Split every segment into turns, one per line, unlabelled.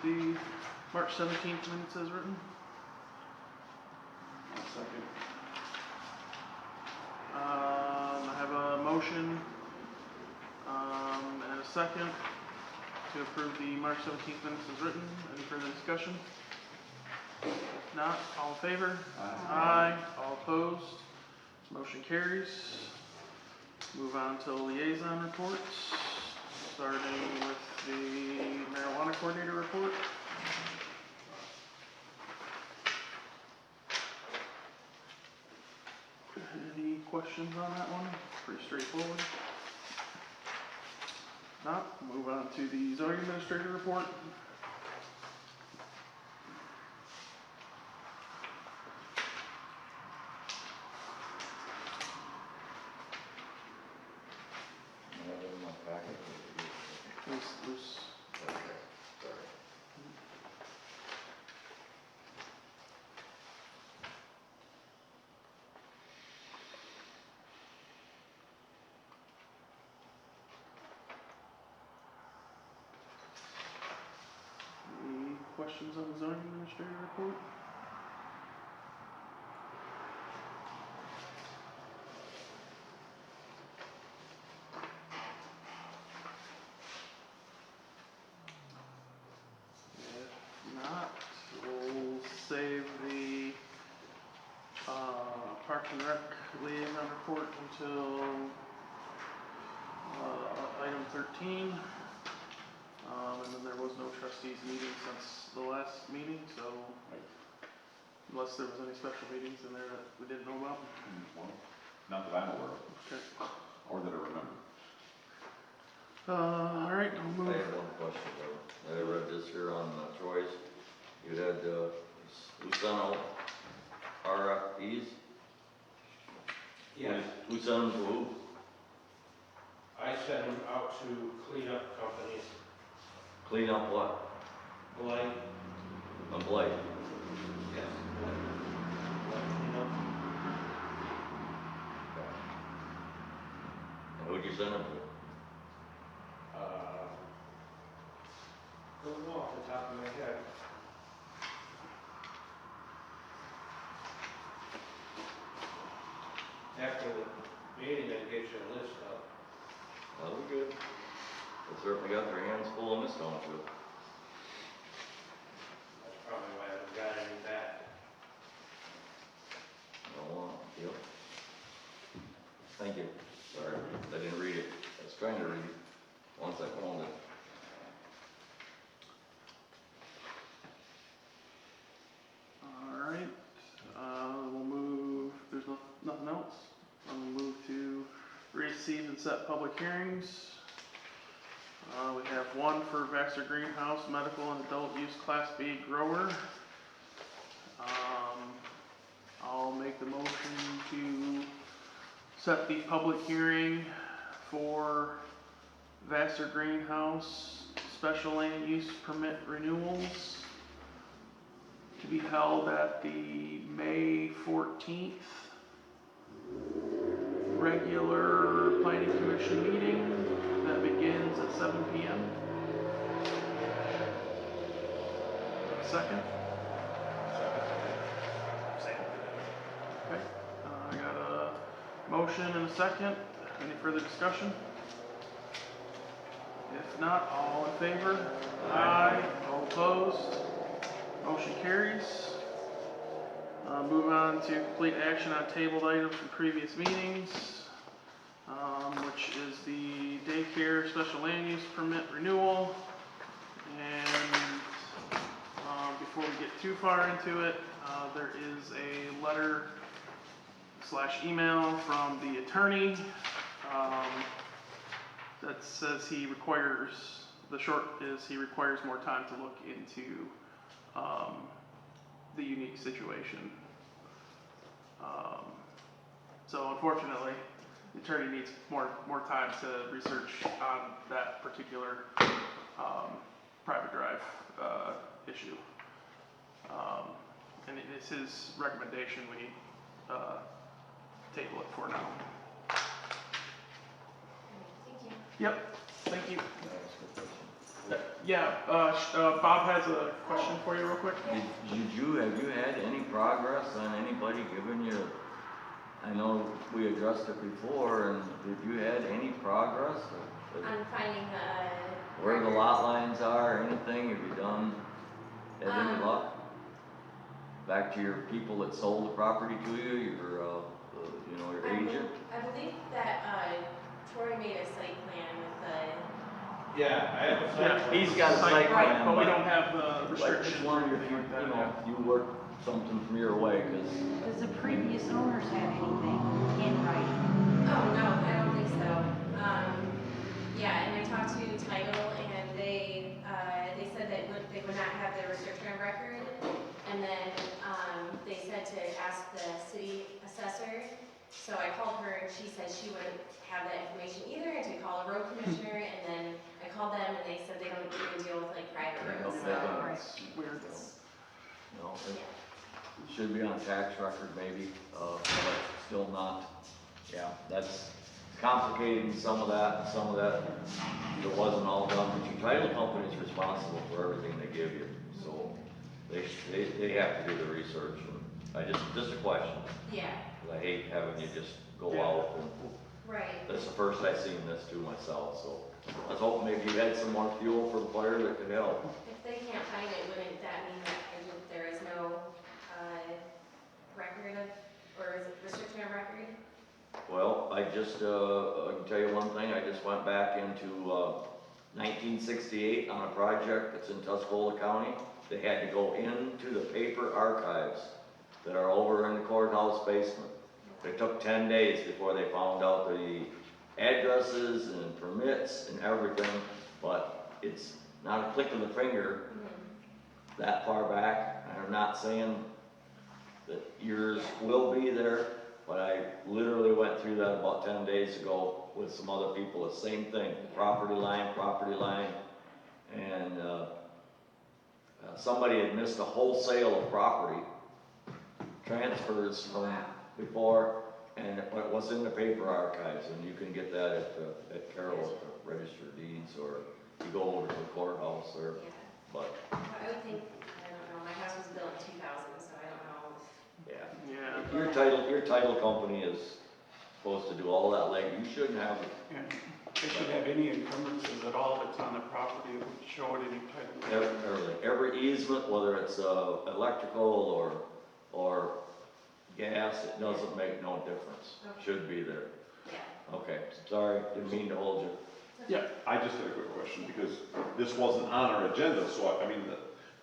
the March 17th minutes as written.
I'll second.
I have a motion and a second to approve the March 17th minutes as written. Any further discussion? If not, all in favor? Aye. All opposed? Motion carries. Move on to liaison reports, starting with the marijuana coordinator report. Any questions on that one? Pretty straightforward. Not, move on to the zoning administrator report.
In my packet.
There's
Okay, sorry.
any questions on the zoning administrator report? If not, we'll save the Parks and Rec liaison report until item 13. And then there was no trustees meeting since the last meeting, so unless there was any special meetings in there that we didn't know about.
Well, not that I'm aware of,
Okay.
or that I remember.
All right, I'll
I
move.
have one question though. I read this here on Troy's. You had, who sent out RFPs?
Yeah,
Who sent them to who?
I sent them out to cleanup companies,
Clean up what?
Blight,
On Blake.
yes, Blight cleanup.
And who'd you send them to?
Don't know off the top of my head. After the meeting, I get you a list up.
That'll be good. They certainly got their hands full in this township.
That's probably why I haven't got any back.
Yep. Thank you. Sorry, I didn't read it. I was trying to read it once I found it.
All right, we'll move, there's nothing else. We'll move to receive and set public hearings. We have one for Vassar Greenhouse Medical and Adult Use Class B grower. I'll make the motion to set the public hearing for Vassar Greenhouse special land use permit renewals to be held at the May 14th regular planning commission meeting that begins at 7 p.m. Second? Okay, I got a motion and a second. Any further discussion? If not, all in favor? Aye. All opposed? Motion carries. Move on to complete action on tabled items from previous meetings, which is the daycare special land use permit renewal. And before we get too far into it, there is a letter / email from the attorney that says he requires, the short is he requires more time to look into the unique situation. So unfortunately, the attorney needs more time to research on that particular private drive issue. And it is his recommendation we table it for now.
Thank you.
Yep, thank you.
Can I ask a question?
Yeah, Bob has a question for you real quick.
Have you had any progress on anybody giving you, I know we addressed it before, and have you had any progress?
On finding the.
Where the lot lines are, anything, have you done, had any luck? Back to your people that sold the property to you, your agent?
I believe that, Troy made a site plan with the,
Yeah, I have a site.
Yeah,
He's got a site plan,
But we
but
don't have the
I
restrictions
just
or
wondered if
anything
you,
like that.
you work something from your way, cause
Does the previous owners have anything in writing?
oh, no, I don't think so. Yeah, and I talked to title and they said that they would not have the restriction record. And then, they said to ask the city assessor. So I called her and she said she wouldn't have that information either, and to call a road commissioner, and then I called them and they said they don't even deal with like private roads, so.
Yeah.
It's weird.
it should be on tax record maybe, but still not. Yeah, that's complicating some of that, it wasn't all done, but your title company's responsible for everything they give you, so they have to do the research, and just a question,
Yeah,
'cause I hate having you just go
Yeah.
out, and
right.
that's the first I seen this too myself, so I was hoping maybe you had some more fuel for the fire that could help.
If they can't find it, wouldn't that mean that there is no, record of, or is it restriction of record?
Well, I can tell you one thing, I just went back into 1968 on a project that's in Tuscola County. They had to go into the paper archives that are over in the courthouse basement. It took 10 days before they found out the addresses and permits and everything, but it's not a click of the finger that far back. I'm not saying that yours will be there, but I literally went through that about 10 days ago with some other people, the same thing, property line, and somebody had missed a wholesale of property transfers from before, and it was in the paper archives, and you can get that at Carroll at the Register of Deeds, or you go over to the courthouse there,
Yeah,
but,
I would think, I don't know, my house was built in 2000, so I don't know.
yeah.
Yeah.
Your title company is supposed to do all that leg, you shouldn't have it.
And they should have any encumbrances at all that's on the property that would show it any title.
Every easement, whether it's electrical or gas, it doesn't make no difference.
Okay.
Should be there.
Yeah.
Okay, sorry, didn't mean to hold you.
Yeah,
I just had a quick question, because this wasn't on our agenda, so I mean,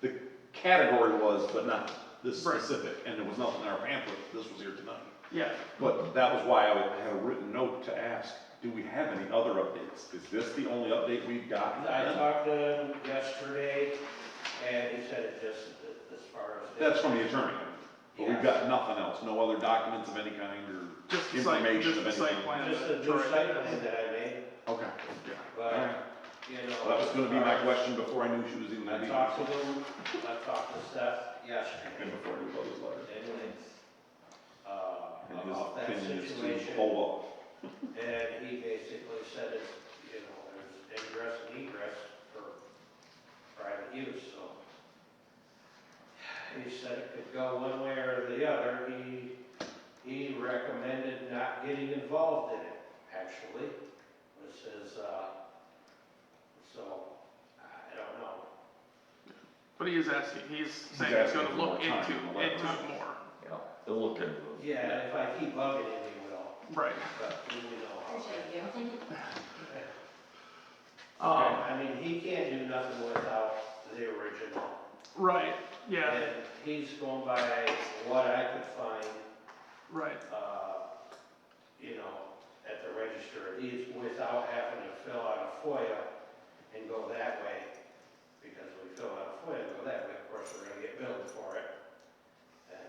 the category was, but not this
Right.
specific, and there was nothing in our pamphlet, this was here tonight.
yeah.
But that was why I had a written note to ask, do we have any other updates? Is this the only update we've got?
I talked to him yesterday, and he said it just, as far as.
That's from the attorney, but we've got nothing else, no other documents of any kind, or
Just the site,
information
just
of
the site
anything?
plan.
Just a
that
new
Troy
site
did.
plan that I made,
Okay,
but,
alright.
you know.
Well, that was gonna be my question before I knew she was even
I
that
talked to
meeting.
him, I talked to Seth yesterday,
And before I knew about his letter.
and,
And his
about that
opinion is to
situation.
hold up.
And he basically said it's, you know, there's ingress and egress for private use, so. He said it could go one way or the other. He recommended not getting involved in it, actually, was his, so, I don't know.
But he is asking, he's saying he's
asking
gonna
for
look
more time
into
on the
it
letter.
more.
Yeah, they'll look into it.
Yeah, if I keep bugging him, he will,
Right.
but we know how.
Appreciate you.
I mean, he can't do nothing without the original.
Right, yeah,
And he's going by what I could find,
right.
you know, at the Register of Deeds without having to fill out a FOIA and go that way. Because we fill out a FOIA and go that way, of course, we're gonna get billed for it. And,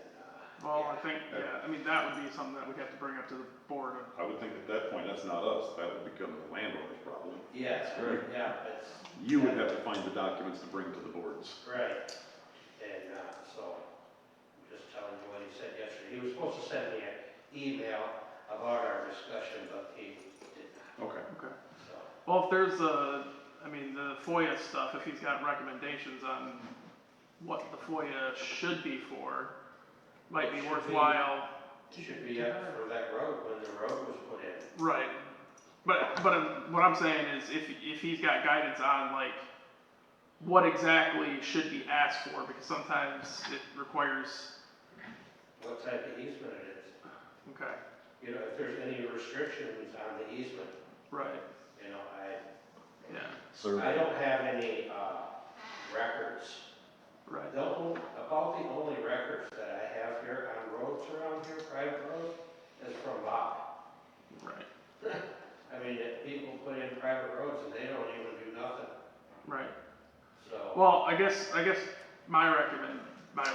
Well, I
yeah.
think, yeah, I mean, that would be something that we'd have to bring up to the board.
I would think at that point, that's not us, that would become the landowner's problem.
Yeah,
Right.
yeah, it's.
You would have to find the documents to bring to the boards.
Right, and, so, I'm just telling you what he said yesterday. He was supposed to send me an email about our discussion, but he did not,
Okay.
Okay.
so.
Well, if there's I mean, the FOIA stuff, if he's got recommendations on what the FOIA should be for, might be
Should be.
worthwhile.
It should be up for that road when the road was put in.
Right. But what I'm saying is if he's got guidance on like what exactly should be asked for, because sometimes it requires,
What type of easement it is.
okay,
You know, if there's any restrictions on the easement,
right,
you know,
yeah,
I don't have any, records.
right,
About the only records that I have here on roads around here, private roads, is from Bob.
right,
I mean, people put in private roads and they don't even do nothing,
right.
so.
Well, I guess my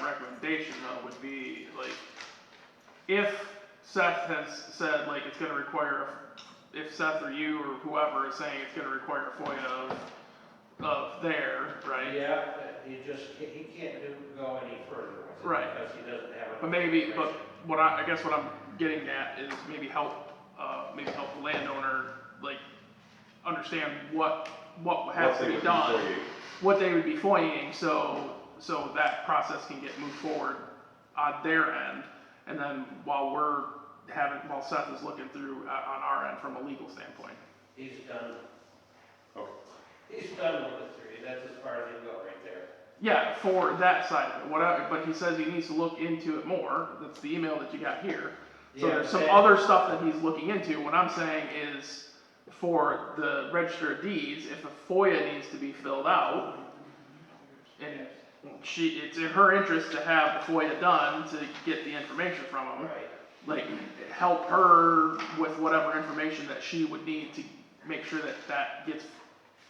recommendation though would be like, if Seth has said like it's gonna require, if Seth or you or whoever is saying it's gonna require a FOIA of there, right?
Yeah, he can't go any further with it.
Right.
Because he doesn't have enough.
But maybe,
information.
but I guess what I'm getting at is maybe help the landowner, like, understand what has to be done, what they would be FOIAing, so that process can get moved forward on their end, and then while Seth is looking through on our end from a legal standpoint.
He's done,
Okay.
he's done with the three, that's as far as he go right there.
Yeah, for that side of it, but he says he needs to look into it more, that's the email that you got here. So
Yeah,
there's some
and-
other stuff that he's looking into. What I'm saying is, for the register of deeds, if a FOIA needs to be filled out, and it's in her interest to have the FOIA done to get the information from him,
Right.
like, help her with whatever information that she would need to make sure that gets,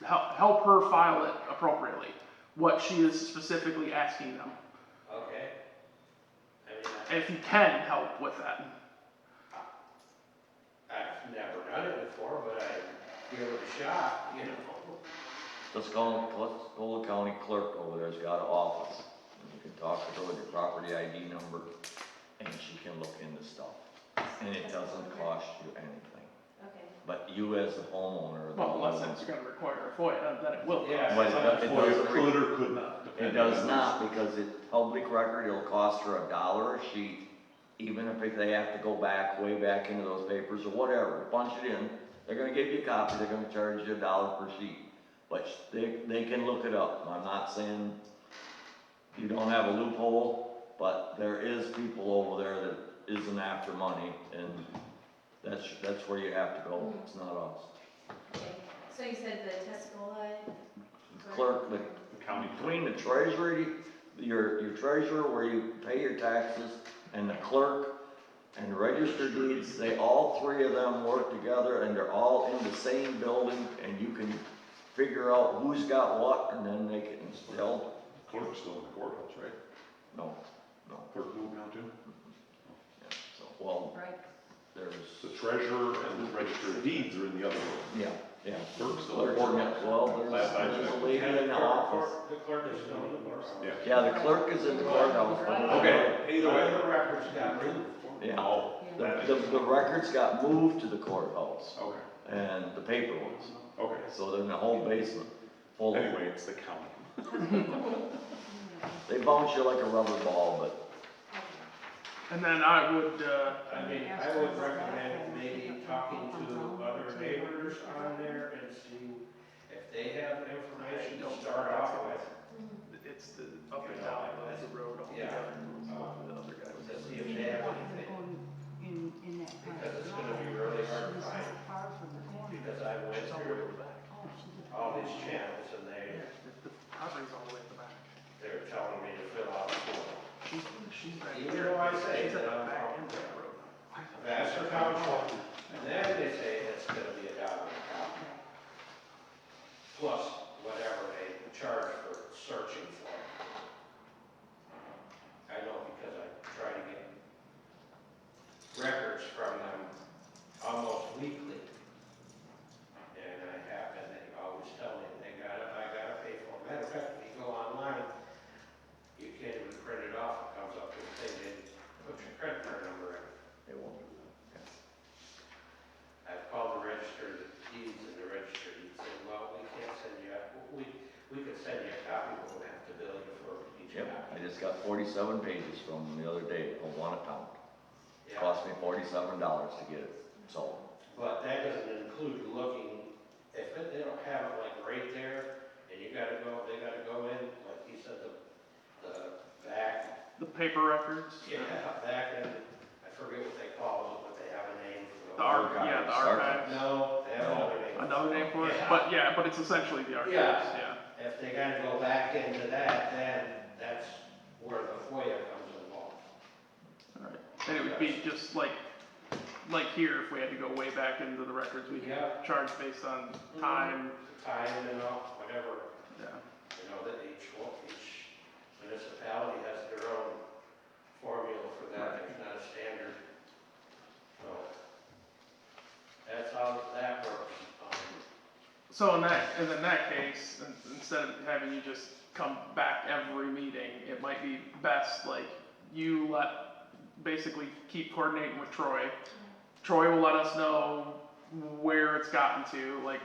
help her file it appropriately, what she is specifically asking them.
Okay. I mean,
If you can help with that.
I've never done it before, but I give it a shot, you know.
Tuscola County Clerk over there's got an office. And you can talk to her with your property ID number, and she can look into stuff. And it doesn't cost you anything.
Okay.
But you as the homeowner. are the
Well, unless
one-
it's gonna require a FOIA, then it will.
Yeah.
But it
FOIA
doesn't
could or could not.
It
depending
does
on-
not, because it's public record, it'll cost her $1 a sheet, even if they have to go back, way back into those papers or whatever, punch it in, they're gonna give you a copy, they're gonna charge you $1 per sheet. But they can look it up, I'm not saying you don't have a loophole, but there is people over there that isn't after money, and that's where you have to go, it's not us.
Okay, so you said the Tuscola?
Clerk,
The county.
between the treasury, your treasurer where you pay your taxes, and the clerk and the register deeds, all three of them work together and they're all in the same building, and you can figure out who's got what, and then they can still,
Clerk's still in the courthouse, right?
no.
Clerk moved now too?
Yeah, so, well,
Right.
there's,
The treasurer and the register of deeds are in the other room.
yeah.
Clerk's still
Clerk,
in the courthouse.
well,
Last I
there's a
checked.
lady in the office.
The clerk is still in the courthouse.
Yeah.
Yeah, the clerk is in the courthouse. but-
Okay, either way.
The records got moved.
Yeah,
Oh, that is,
the records got moved to the courthouse,
okay,
and the paper was.
okay.
So they're in the whole basement, full of,
Anyway, it's the county.
they bounce you like a rubber ball, but
And then I would,
I mean, I would recommend maybe talking to other neighbors on there and see if they have information to start off with.
it's the up and down of the road
Yeah.
altogether. The other guy was
To see if they have anything,
In that part
because
of
it's
the
gonna be
line.
really hard to
She's
find.
not far from the corner.
Because I went
She's all the way
through
to the back.
Oh, she's
all these channels and
The property's all the way at the back.
they're telling me to fill out a form.
She's back
Even
there.
though I say
She's at
that
the
I'm
back
from
end of that road.
Vassar Township, and then they say it's gonna be $1 a copy. Plus whatever they charge for searching for it. I know because I try to get records from them almost weekly. And they always tell me, I gotta pay for it. Matter of fact, if you go online, you can't even print it off, it comes up with a thing, and put your credit card number in.
they won't.
I've called the register of deeds, and the register deeds said, well, we can't send you
Yep, I just got 47 pages from the other day of one account. It
Yeah.
cost me $47 to get it sold.
But that doesn't include looking, they don't have it like right there, and they gotta go in, like he said, the back,
The paper records.
back end, I forget what they call it, but they have a name for
The
it.
archives.
Archives.
No, they have another name.
Another name for it,
Yeah.
but it's essentially the archives,
Yeah.
yeah.
If they gotta go back into that, then that's where the FOIA comes involved.
Alright, and it would be just like here, if we had to go way back into the records, we could
Yeah.
charge based on time,
Time and whatever,
yeah.
you know, that each municipality has their own formula for that, there's not a standard. So, that's how that works.
So in that case, instead of having you just come back every meeting, it might be best, like, you basically keep coordinating with Troy. Troy will let us know where it's gotten to, like,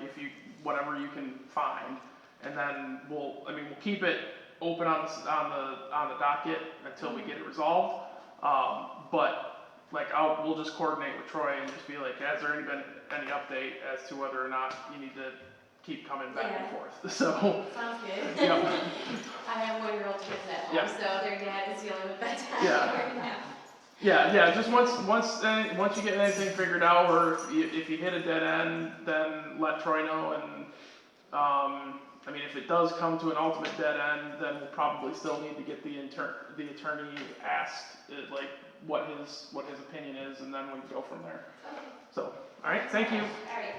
whatever you can find, and then we'll keep it open on the docket until we get it resolved. But, like, we'll just coordinate with Troy and just be like, has there been any update as to whether or not you need to keep coming back and
Yeah.
forth? So,
Sounds good.
Yep.
I have 1-year-old kids at home,
Yeah.
so their dad is dealing with bedtime
Yeah.
right now.
yeah, just once you get anything figured out, or if you hit a dead end, then let Troy know, and, if it does come to an ultimate dead end, then we'll probably still need to get the attorney asked, like, what his opinion is, and then we can go from there.
Okay.
So, alright, thank you.
Alright,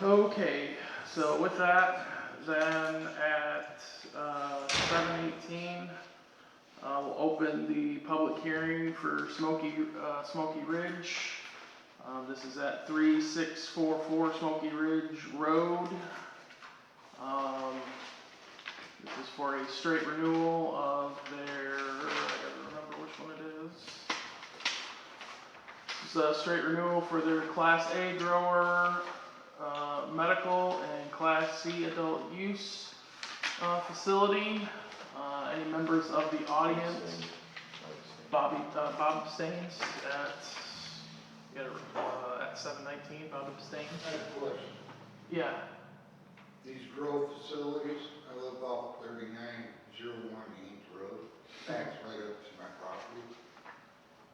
Okay, so with that, then at 7:18, we'll open the public hearing for Smoky Ridge. This is at 3644 Smoky Ridge Road. This is for a straight renewal of their, I gotta remember which one it is. This is a straight renewal for their Class A grower, medical, and Class C adult use facility. Any members of the audience? Bob abstains at 7:19. Bob abstains.
I have a question.
Yeah.
These grow facilities, I live off 3901 Ames Road, backs right up to my property.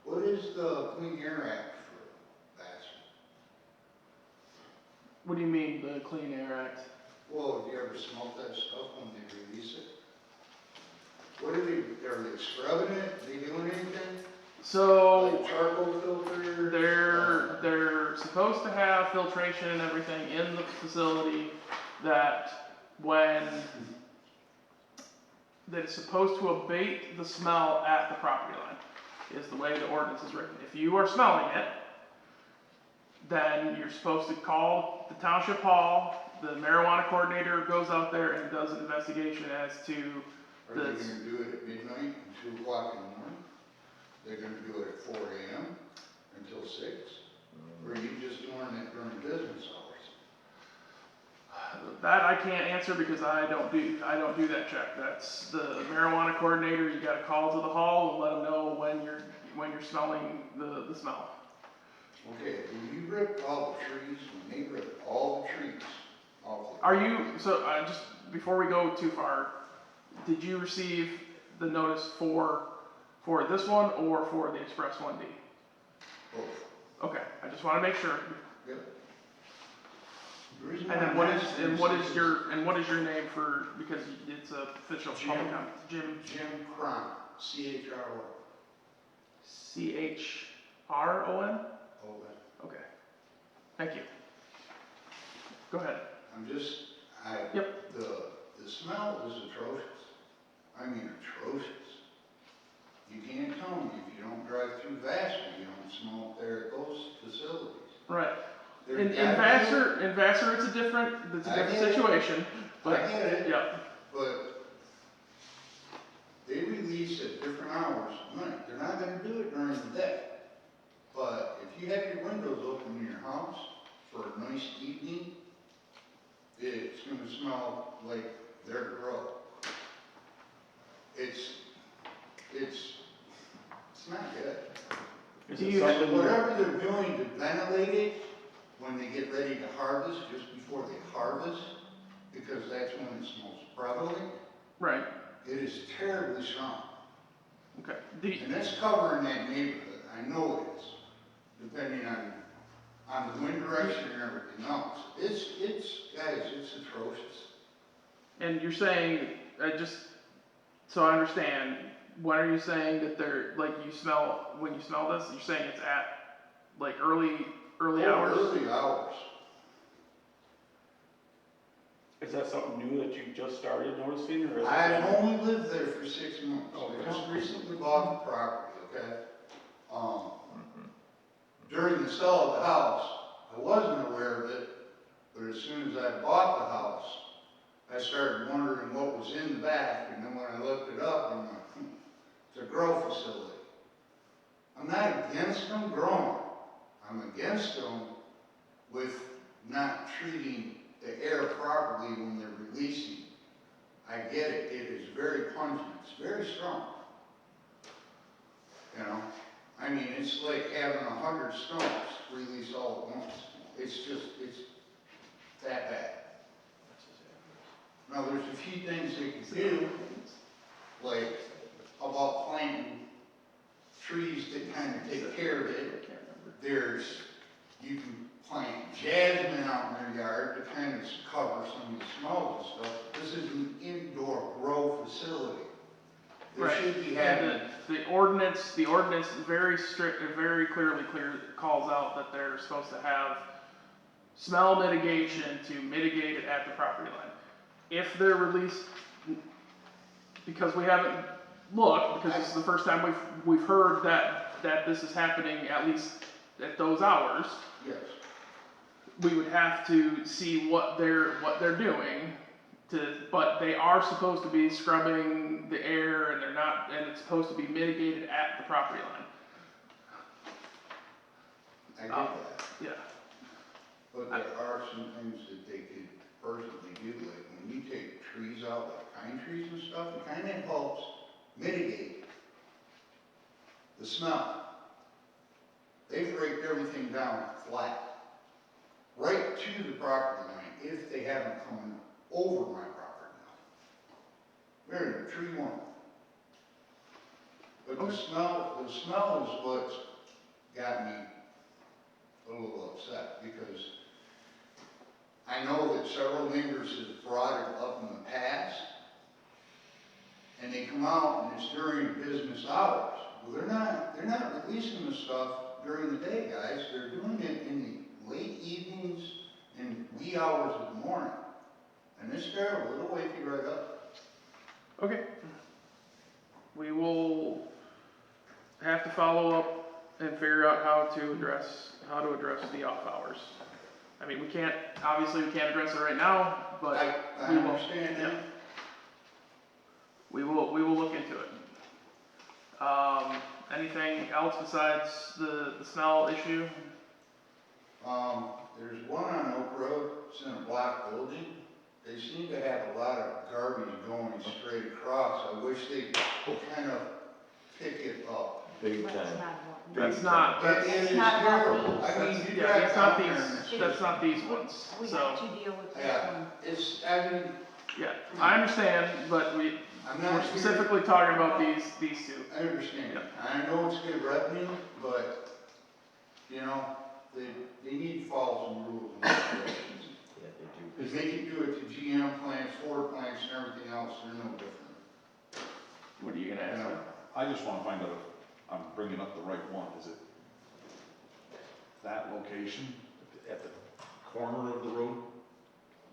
What is the Clean Air Act for that?
What do you mean, the Clean Air Act?
Well, have you ever smoked that stuff when they release it? What are they scrubbing it? Are they doing anything?
So,
Like charcoal filter?
they're supposed to have filtration and everything in the facility that it's supposed to abate the smell at the property line, is the way the ordinance is written. If you are smelling it, then you're supposed to call the township hall, the marijuana coordinator goes out there and does an investigation as to
Are they gonna do it at midnight and 2 o'clock in the morning? They're gonna do it at 4 AM until 6? Or are you just doing it during business hours?
that I can't answer because I don't do that check. That's the marijuana coordinator. You gotta call to the hall and let them know when you're smelling the smell.
Okay, when you rip all the trees, when they rip all the trees off the.
Are you, so, just before we go too far, did you receive the notice for this one or for the Express 1D?
Both.
Okay, I just wanna make sure.
Yep. The reason
And then
I'm
what
asking
is your name for, because it's a official
Jim.
public comment. Jim,
Cron, C-H-R-O.
C-H-R-O-N?
Oh,
Okay, thank you. Go ahead.
Yep. The smell is atrocious. I mean atrocious. You can't tell me if you don't drive through Vassar, you don't smell it there at those facilities.
Right.
There's
In
gotta be-
Vassar, it's a different
I get it.
situation, but,
I get it.
yeah,
But they release at different hours at night. They're not gonna do it during the day. But if you have your windows open in your house for a nice evening, it's gonna smell like their grow.
Is
Do
it
you-
something you're-
Whatever they're doing to ventilate it, when they get ready to harvest, just before they harvest, because that's when it's most prevalent,
Right,
it is terribly strong.
okay. Do you,
And that's covering that neighborhood, I know it is, depending on the wind direction and everything else. Guys, it's atrocious.
and you're saying, so I understand, when are you saying that they're, like, when you smell this, you're saying it's at, like, early hours?
Early hours.
Is that something new that you just started noticing, or is it?
I've only lived there for 6 months.
Okay.
I just recently bought the property, okay? During the sale of the house, I wasn't aware of it, but as soon as I bought the house, I started wondering what was in the back, and then when I looked it up, I'm like, it's a grow facility. I'm not against them growing. I'm against them with not treating the air properly when they're releasing. I get it, it is very pungent, it's very strong. You know, I mean, it's like having 100 stumps release all at once. It's that bad. Now, there's a few things they can do, like about planting trees that kind of take care of it. You can plant jasmine out in their yard to kind of cover some of the smells and stuff. This is an indoor grow facility. They
Right,
should be
and
having,
the ordinance very strict, very clearly calls out that they're supposed to have smell mitigation to mitigate it at the property line. If they're released, because we haven't looked, because this is the first time we've heard that this is happening, at least at those hours,
yes.
we would have to see what they're doing but they are supposed to be scrubbing the air, and they're not, and it's supposed to be mitigated at the property line.
I get that.
Yeah,
But there are some things that they could personally do, like when you take trees out, like pine trees and stuff, it kind of helps mitigate the smell. They've raked everything down flat, right to the property line, if they haven't come over my property line. They're in a tree one. But the smell is what's got me a little upset, because I know that several neighbors have brought it up in the past, and they come out and it's during business hours. Well, they're not releasing the stuff during the day, guys. They're doing it in the late evenings and wee hours of the morning. And it's terrible, it'll wake you right up.
okay. We will have to follow up and figure out how to address the off hours. I mean, obviously we can't address it right now, but
I
we will.
understand that.
We will look into it. Anything else besides the smell issue?
There's one on Oak Road, it's in a block building. They seem to have a lot of garbage going straight across. I wish they'd kind of pick it up.
Big
That's
time.
not what.
That's not,
But it is
not about
terrible.
these.
I mean, you
yeah,
drive
that's not
down there and
these, that's not these ones,
We
so,
have to deal with this
Yeah,
one.
I mean,
yeah. I understand, but
I'm
we're
not here,
specifically talking about these two.
I understand.
Yeah.
I know it's good revenue, but, you know, they need to follow some rules and regulations.
Yeah, they do.
Because they can do it to GM plants, Ford plants, and everything else, they're no different.
What are you gonna ask?
Yeah.
I just wanna find out if I'm bringing up the right one, is it that location at the corner of the road?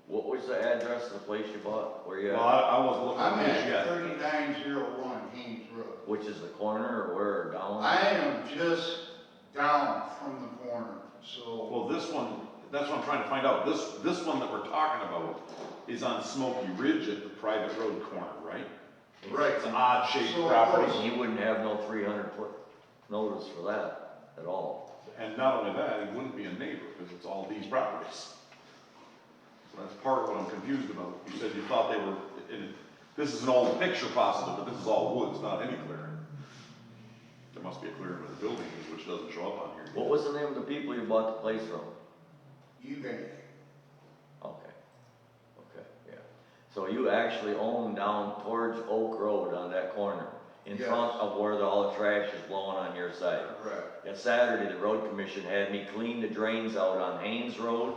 What was the address of the place you bought? Where you
Well,
at?
I wasn't looking
I'm
at this
at
yet.
3901 Haynes Road.
Which is the corner or where, or down?
I am just down from the corner, so,
Well, this one, that's what I'm trying to find out. This one that we're talking about is on Smoky Ridge at the private road corner, right?
right.
It's an odd shaped
So
property.
And you wouldn't have no 300-foot notice for that at all.
And not only that, it wouldn't be a neighbor, because it's all these properties. So that's part of what I'm confused about. You said you thought they were, this is an old picture possibly, but this is all woods, not any clearing. Am must be a clearing of the building, which doesn't show up on here.
What was the name of the people you bought the place from?
Eubank.
Okay, okay, yeah. So you actually own down towards Oak Road on that corner, in
Yes.
front of where all the trash is blowing on your side.
Correct.
That Saturday, the road commission had me clean the drains out on Haynes Road,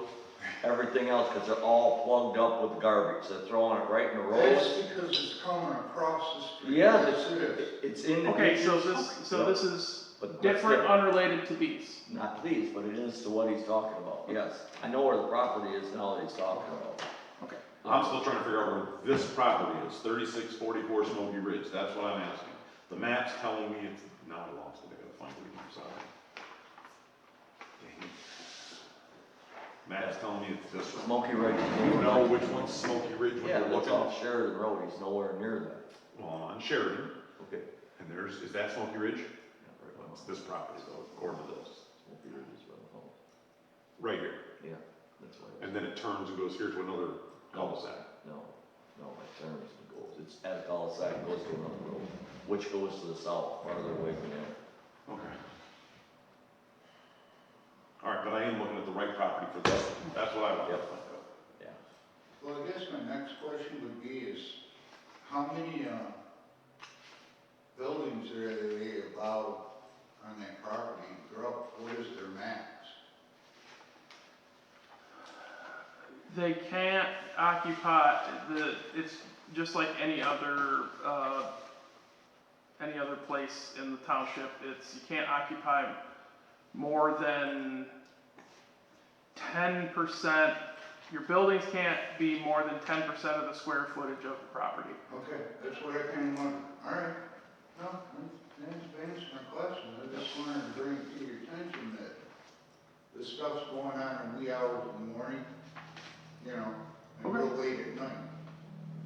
everything else, because they're all plugged up with garbage. They're throwing it right in the
That's
road.
because it's coming across the street.
Yeah,
Yes, it is.
it's in the
Okay,
ditches.
so this is
But
different,
still,
unrelated to these.
not these, but it is to what he's talking about, yes. I know where the property is now that he's talking about.
Okay.
I'm still trying to figure out where this property is, 3644 Smoky Ridge, that's what I'm asking. The map's telling me it's, now I lost it, I gotta find it, I'm sorry. Dang it. Map's telling me it's this one.
Smoky Ridge.
Do you know which one's Smoky Ridge when
Yeah,
you're
that's
looking?
off Sheridan Road, he's nowhere near there.
Well, on Sheridan,
Okay.
and is that Smoky Ridge?
Yeah, right on.
It's this property though, according to this,
Smoky Ridge is right home.
right here.
Yeah, that's what it is.
And then it turns and goes here to another cul-de-sac.
No, it turns and goes, it's at a cul-de-sac, and goes to another road, which goes to the south, farther away from there.
Okay. All right, but I am looking at the right property for this, one. That's what I want to
Yep.
find out.
Yeah.
Well, I guess my next question would be is, how many, buildings are they allowed on that property? What is their max?
They can't occupy it's just like any other place in the township. You can't occupy more than 10%. Your buildings can't be more than 10% of the square footage of the property.
Okay, that's what I kind of wondered. All right. No, that's answered my question. I just wanted to bring to your attention that this stuff's going on in wee hours in the morning, you know, and
Okay.
real late at night.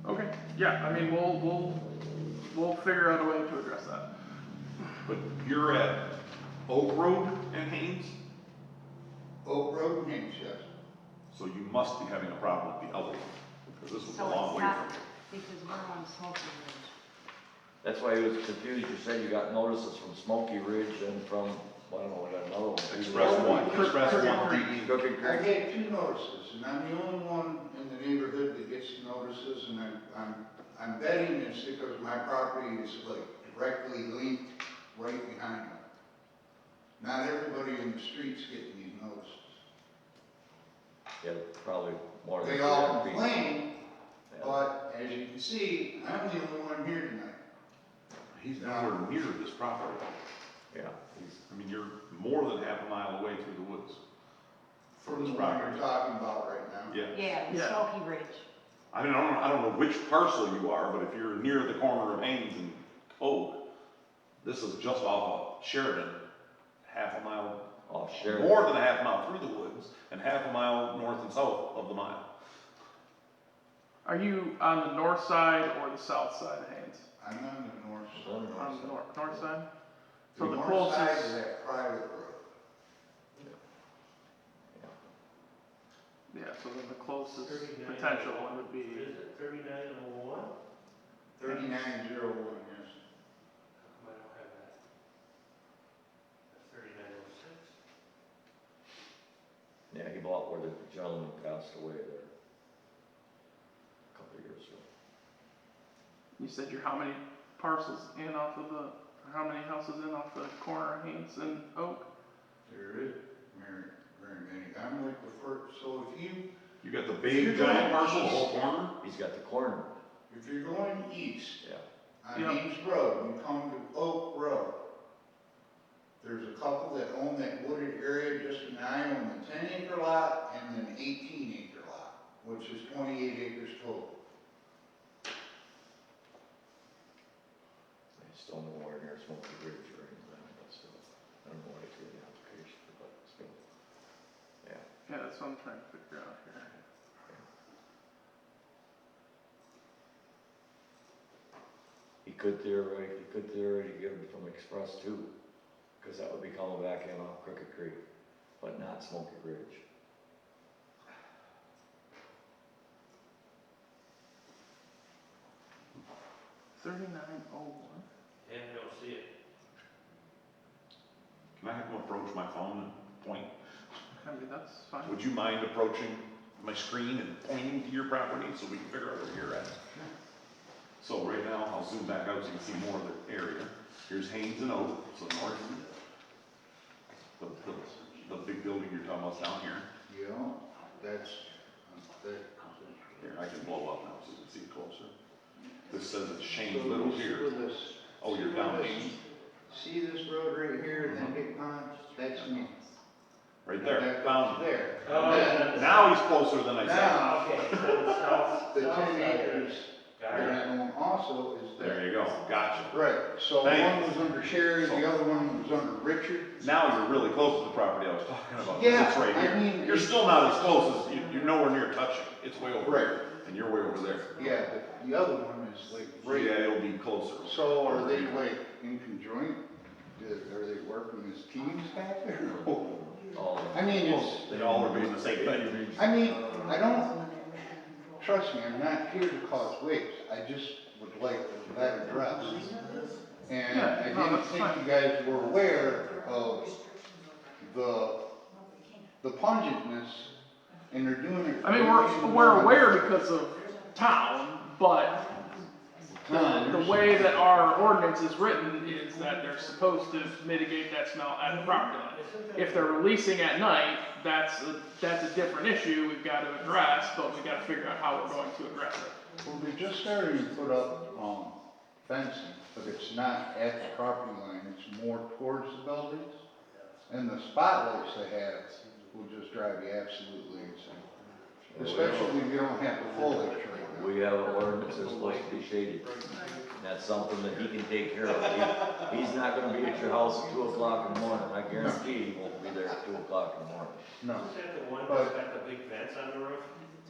Okay, yeah, I mean, we'll figure out a way to address that.
But you're at Oak Road and Haynes,
Oak Road and Haynes, yes.
so you must be having a problem with the other one, because this was a
So
long
it's
way
not,
from here.
because we're on Smoky Ridge.
That's why he was confused, you said you got notices from Smoky Ridge and from, I don't know, another one.
Express one, Express one, DE.
Crooked
I
Creek.
get 2 notices, and I'm the only one in the neighborhood that gets notices, and I'm betting it's because my property is like directly linked right behind them. Not everybody in the street's getting these notices.
Yeah, probably more than.
They all
300 feet.
complain,
Yeah.
but as you can see, I'm the only one here tonight.
He's nowhere near this property.
Yeah, he's,
I mean, you're more than half a mile away through the woods.
From
this
the one
property.
you're talking about right now.
Yeah.
Yeah, the
Yeah.
Smoky Ridge.
I mean, I don't know which parcel you are, but if you're near the corner of Haynes and Oak, this is just off of Sheridan, half a mile,
off Sheridan.
more than a half mile through the woods, and half a mile north and south of the mile.
Are you on the north side or the south side of Haynes?
I'm on the north side.
On the north side?
The
So the
north side is
closest,
that private road.
yeah, so then the closest
39.
potential one would be,
Is it 3901?
3901, yes.
I don't have that. 3906?
Yeah, he bought where the gentleman passed away there. A couple of years ago.
you said you're how many parcels in off of or how many houses in off the corner of Haynes and Oak?
There is very many. I'm like the first, so
You got the big giant parcel, the whole corner?
He's got the corner,
if you're going east
yeah.
on
Yeah.
Haynes Road, you come to Oak Road. There's a couple that own that wooded area just and I own the 10-acre lot and an 18-acre lot, which is 28 acres total.
I just don't know where near Smoky Ridge or anything, but still, I don't know why it's in the application, but still. Yeah,
Yeah, that's what I'm trying to figure out here.
he could theoretically give it from Express too, because that would be coming back in off Crooked Creek, but not Smoky Ridge.
$3901.
Yeah, I don't see it.
Can I have them approach my phone and point?
I mean, that's fine.
Would you mind approaching my screen and pointing to your property so we can figure out where you're at? So right now, I'll zoom back out so you can see more of the area. Here's Haynes and Oak, so north. The big building you're talking about down here.
You know, that's,
Here, I can blow up now so you can see it closer. This says it's Shane
So
Little
you see
here.
where this-
Oh, you're
see
down
where this-
Haynes?
See this road right here, and that big pond, that's me.
Right there,
That
found
goes
it.
there.
Oh,
And then
yeah.
Now he's closer than I said.
Now,
Okay, so it's south.
the
south
10
side there.
acres
Got
that
it.
I own also is there.
There you go, gotcha.
Right, so
Thank
one was under Sherry, the other one was under Richard.
Now you're really close to the property I was talking about.
Yeah,
It's right
I
here.
mean,
You're still not as close as, you're nowhere near touching. It's way over
Right.
here, and you're way over there.
Yeah, but the other one is like right.
Yeah, it'll be closer.
So are they like in conjoint? Are they working as teams back there?
All,
I mean, it's,
They all are doing the same thing.
I mean, I don't, trust me, I'm not here to cause waves. I just would like that addressed. And
Yeah,
I
no,
didn't
that's
think
fine.
you guys were aware of the pungentness, and they're doing it.
I mean, we're aware because of town, but the way that our ordinance is written is that they're supposed to mitigate that smell at the property line. If they're releasing at night, that's a different issue we've got to address, but we've got to figure out how we're going to address it.
Well, they just started to put up, fencing, but it's not at the property line, it's more towards the buildings. And the spotlights they have will just drive you absolutely insane. Especially if you don't have the foliage right now.
we have an ordinance that's supposed to be shaded. And that's something that he can take care of. He's not gonna be at your house at 2 o'clock in the morning. I guarantee he won't be there at 2 o'clock in the morning.
No,
Is that the one that's got the big vents on the roof?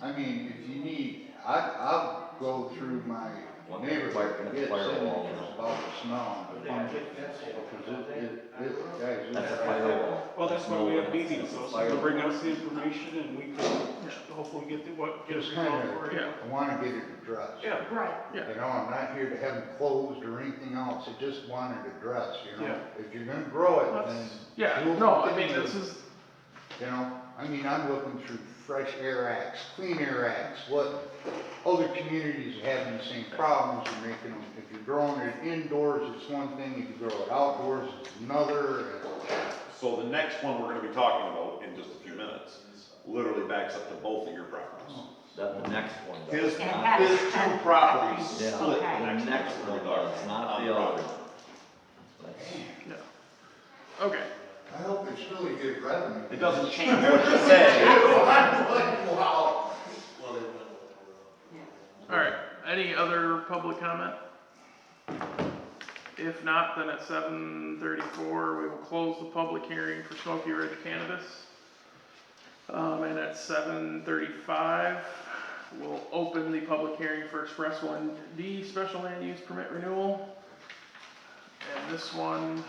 I mean, if you need, I'll go through my
One
neighborhood
fire-
and get
firewall.
signatures about the smell and the
They got
fungus.
big vents in
Because
it.
guys,
That's a
it's-
firewall.
Well, that's why we have meetings, so
Fire-
to bring us the information and we can hopefully get get
Just
it
kind
resolved for
of,
you.
I wanna get it addressed.
Yeah.
Right.
You know, I'm not here to have them closed or anything else, I just want it addressed, you know?
Yeah.
If you're gonna grow it, then.
That's, yeah,
do it
no, I
within
mean,
the-
this is,
You know, I mean, I'm looking through fresh air acts, clean air acts, what other communities are having the same problems, you're making them, if you're growing it indoors, it's one thing, if you grow it outdoors, it's another.
So the next one we're gonna be talking about in just a few minutes, literally backs up to both of your properties.
That the next one does.
His,
Not-
his two properties
Yeah,
split.
the next one does, not the other.
yeah. Okay,
I hope it's really good revenue.
It doesn't change what you say.
I'm like, wow.
all right. Any other public comment? If not, then at 7:34, we will close the public hearing for Smoky Ridge Cannabis. And at 7:35, we'll open the public hearing for Express 1D Special Land Use Permit Renewal. And this one,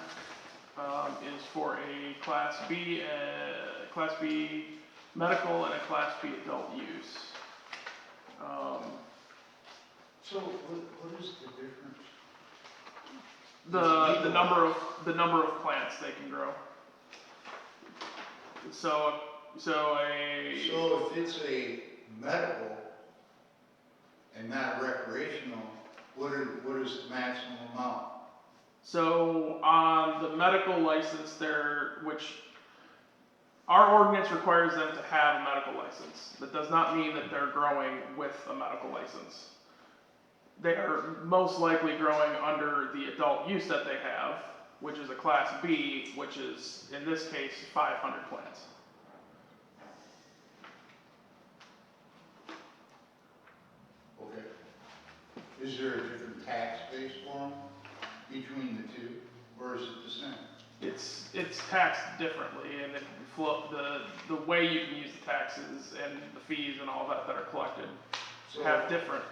is for a Class B medical and a Class B adult use.
So what is the difference?
The number of plants they can grow. So a
So if it's a medical and not recreational, what is the maximum amount?
so on the medical license there, which our ordinance requires them to have a medical license. That does not mean that they're growing with a medical license. They are most likely growing under the adult use that they have, which is a Class B, which is, in this case, 500 plants.
Okay. Is there a different tax base for them between the two, or is it the same?
It's taxed differently, and if you flip the way you can use the taxes and the fees and all that are collected
So-
have different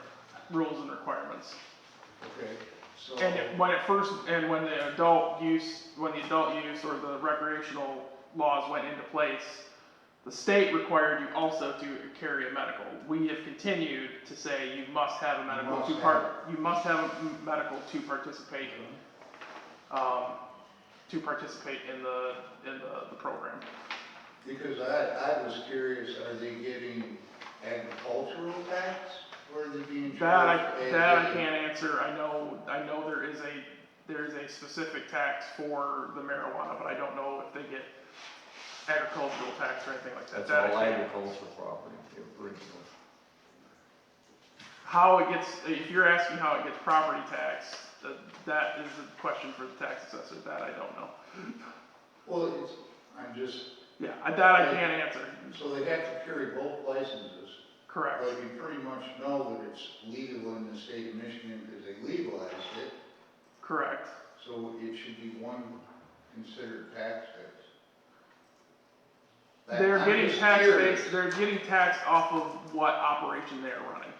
rules and requirements.
Okay, so.
And when the adult use or the recreational laws went into place, the state required you also to carry a medical. We have continued to say you must have a medical to participate to participate in the program.
Because I was curious, are they getting agricultural tax, or are they being charged?
That I can't answer. I know there is a specific tax for the marijuana, but I don't know if they get agricultural tax or anything like that.
That's
That I
all
can't-
agricultural property, the original.
How it gets, if you're asking how it gets property tax, that is a question for the tax assessor. That I don't know.
Well, I'm just,
Yeah, that I can't answer.
so they have to carry both licenses,
Correct.
but you pretty much know that it's legal in the state of Michigan because they legalized it,
Correct.
so it should be one considered tax base.
They're
I'm
getting
just
tax
curious.
base, they're getting taxed off of what operation they're running.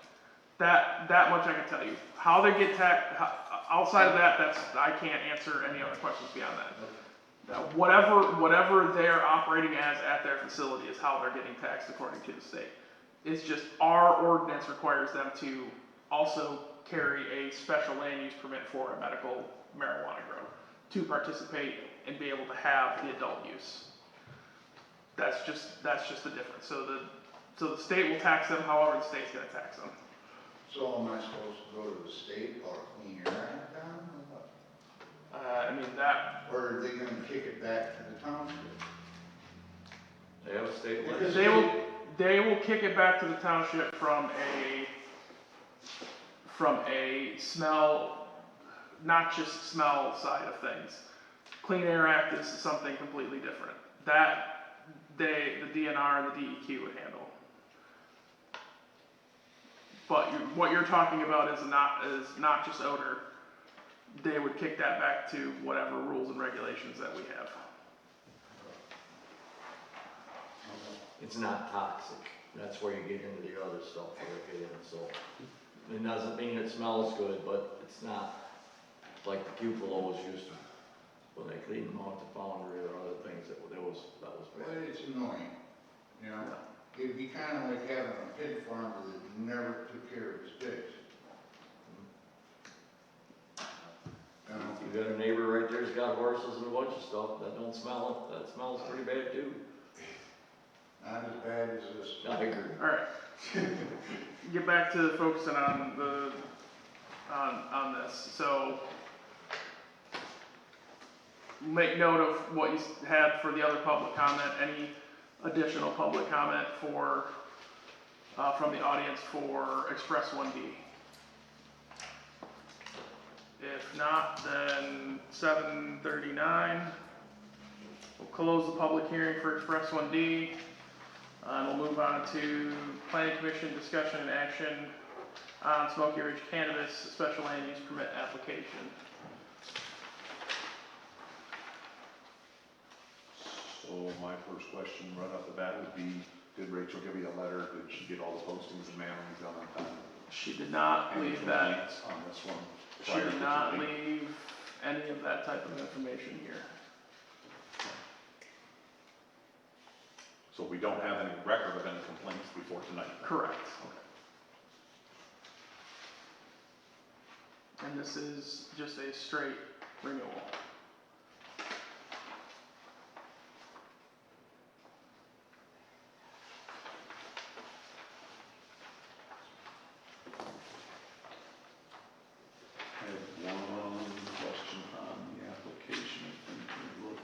That much I can tell you. How they get taxed, outside of that, I can't answer any other questions beyond that. Now, whatever they're operating as at their facility is how they're getting taxed according to the state. It's just our ordinance requires them to also carry a special land use permit for a medical marijuana grow to participate and be able to have the adult use. That's just the difference. So the state will tax them however the state's gonna tax them.
So am I supposed to go to the state or Clean Air Act down,
I mean, that,
or are they gonna kick it back to the township?
They have a state
Because
legislature.
they will kick it back to the township from a smell, noxious smell side of things. Clean Air Act is something completely different. That, the DNR and the DEQ would handle. But what you're talking about is noxious odor. They would kick that back to whatever rules and regulations that we have.
It's not toxic. That's where you get into the other stuff that they get in, so. It doesn't mean it smells good, but it's not like the cupolos used to, when they cleaned them out the foundry or other things, that was
Well,
bad.
it's annoying, you know? It'd be kinda like having a pig farmer that never took care of his pigs. You know?
You got a neighbor right there's got horses and a bunch of stuff, that don't smell, that smells pretty bad too.
Not as bad as this.
I agree.
Alright. Get back to focusing on this. So, make note of what you had for the other public comment. Any additional public comment from the audience for Express 1D? If not, then 7:39. We'll close the public hearing for Express 1D. And we'll move on to Planning Commission discussion and action on Smoky Ridge Cannabis Special Land Use Permit application.
So my first question right off the bat would be, did Rachel give you a letter? Did she get all the postings and mailings done on time?
She did not
Any
leave that,
complaints on this one?
she
prior
did
to
not
today?
leave any of that type of information here.
So we don't have any record of any complaints before tonight?
Correct. And this is just a straight renewal.
I have one question on the application. I think we look.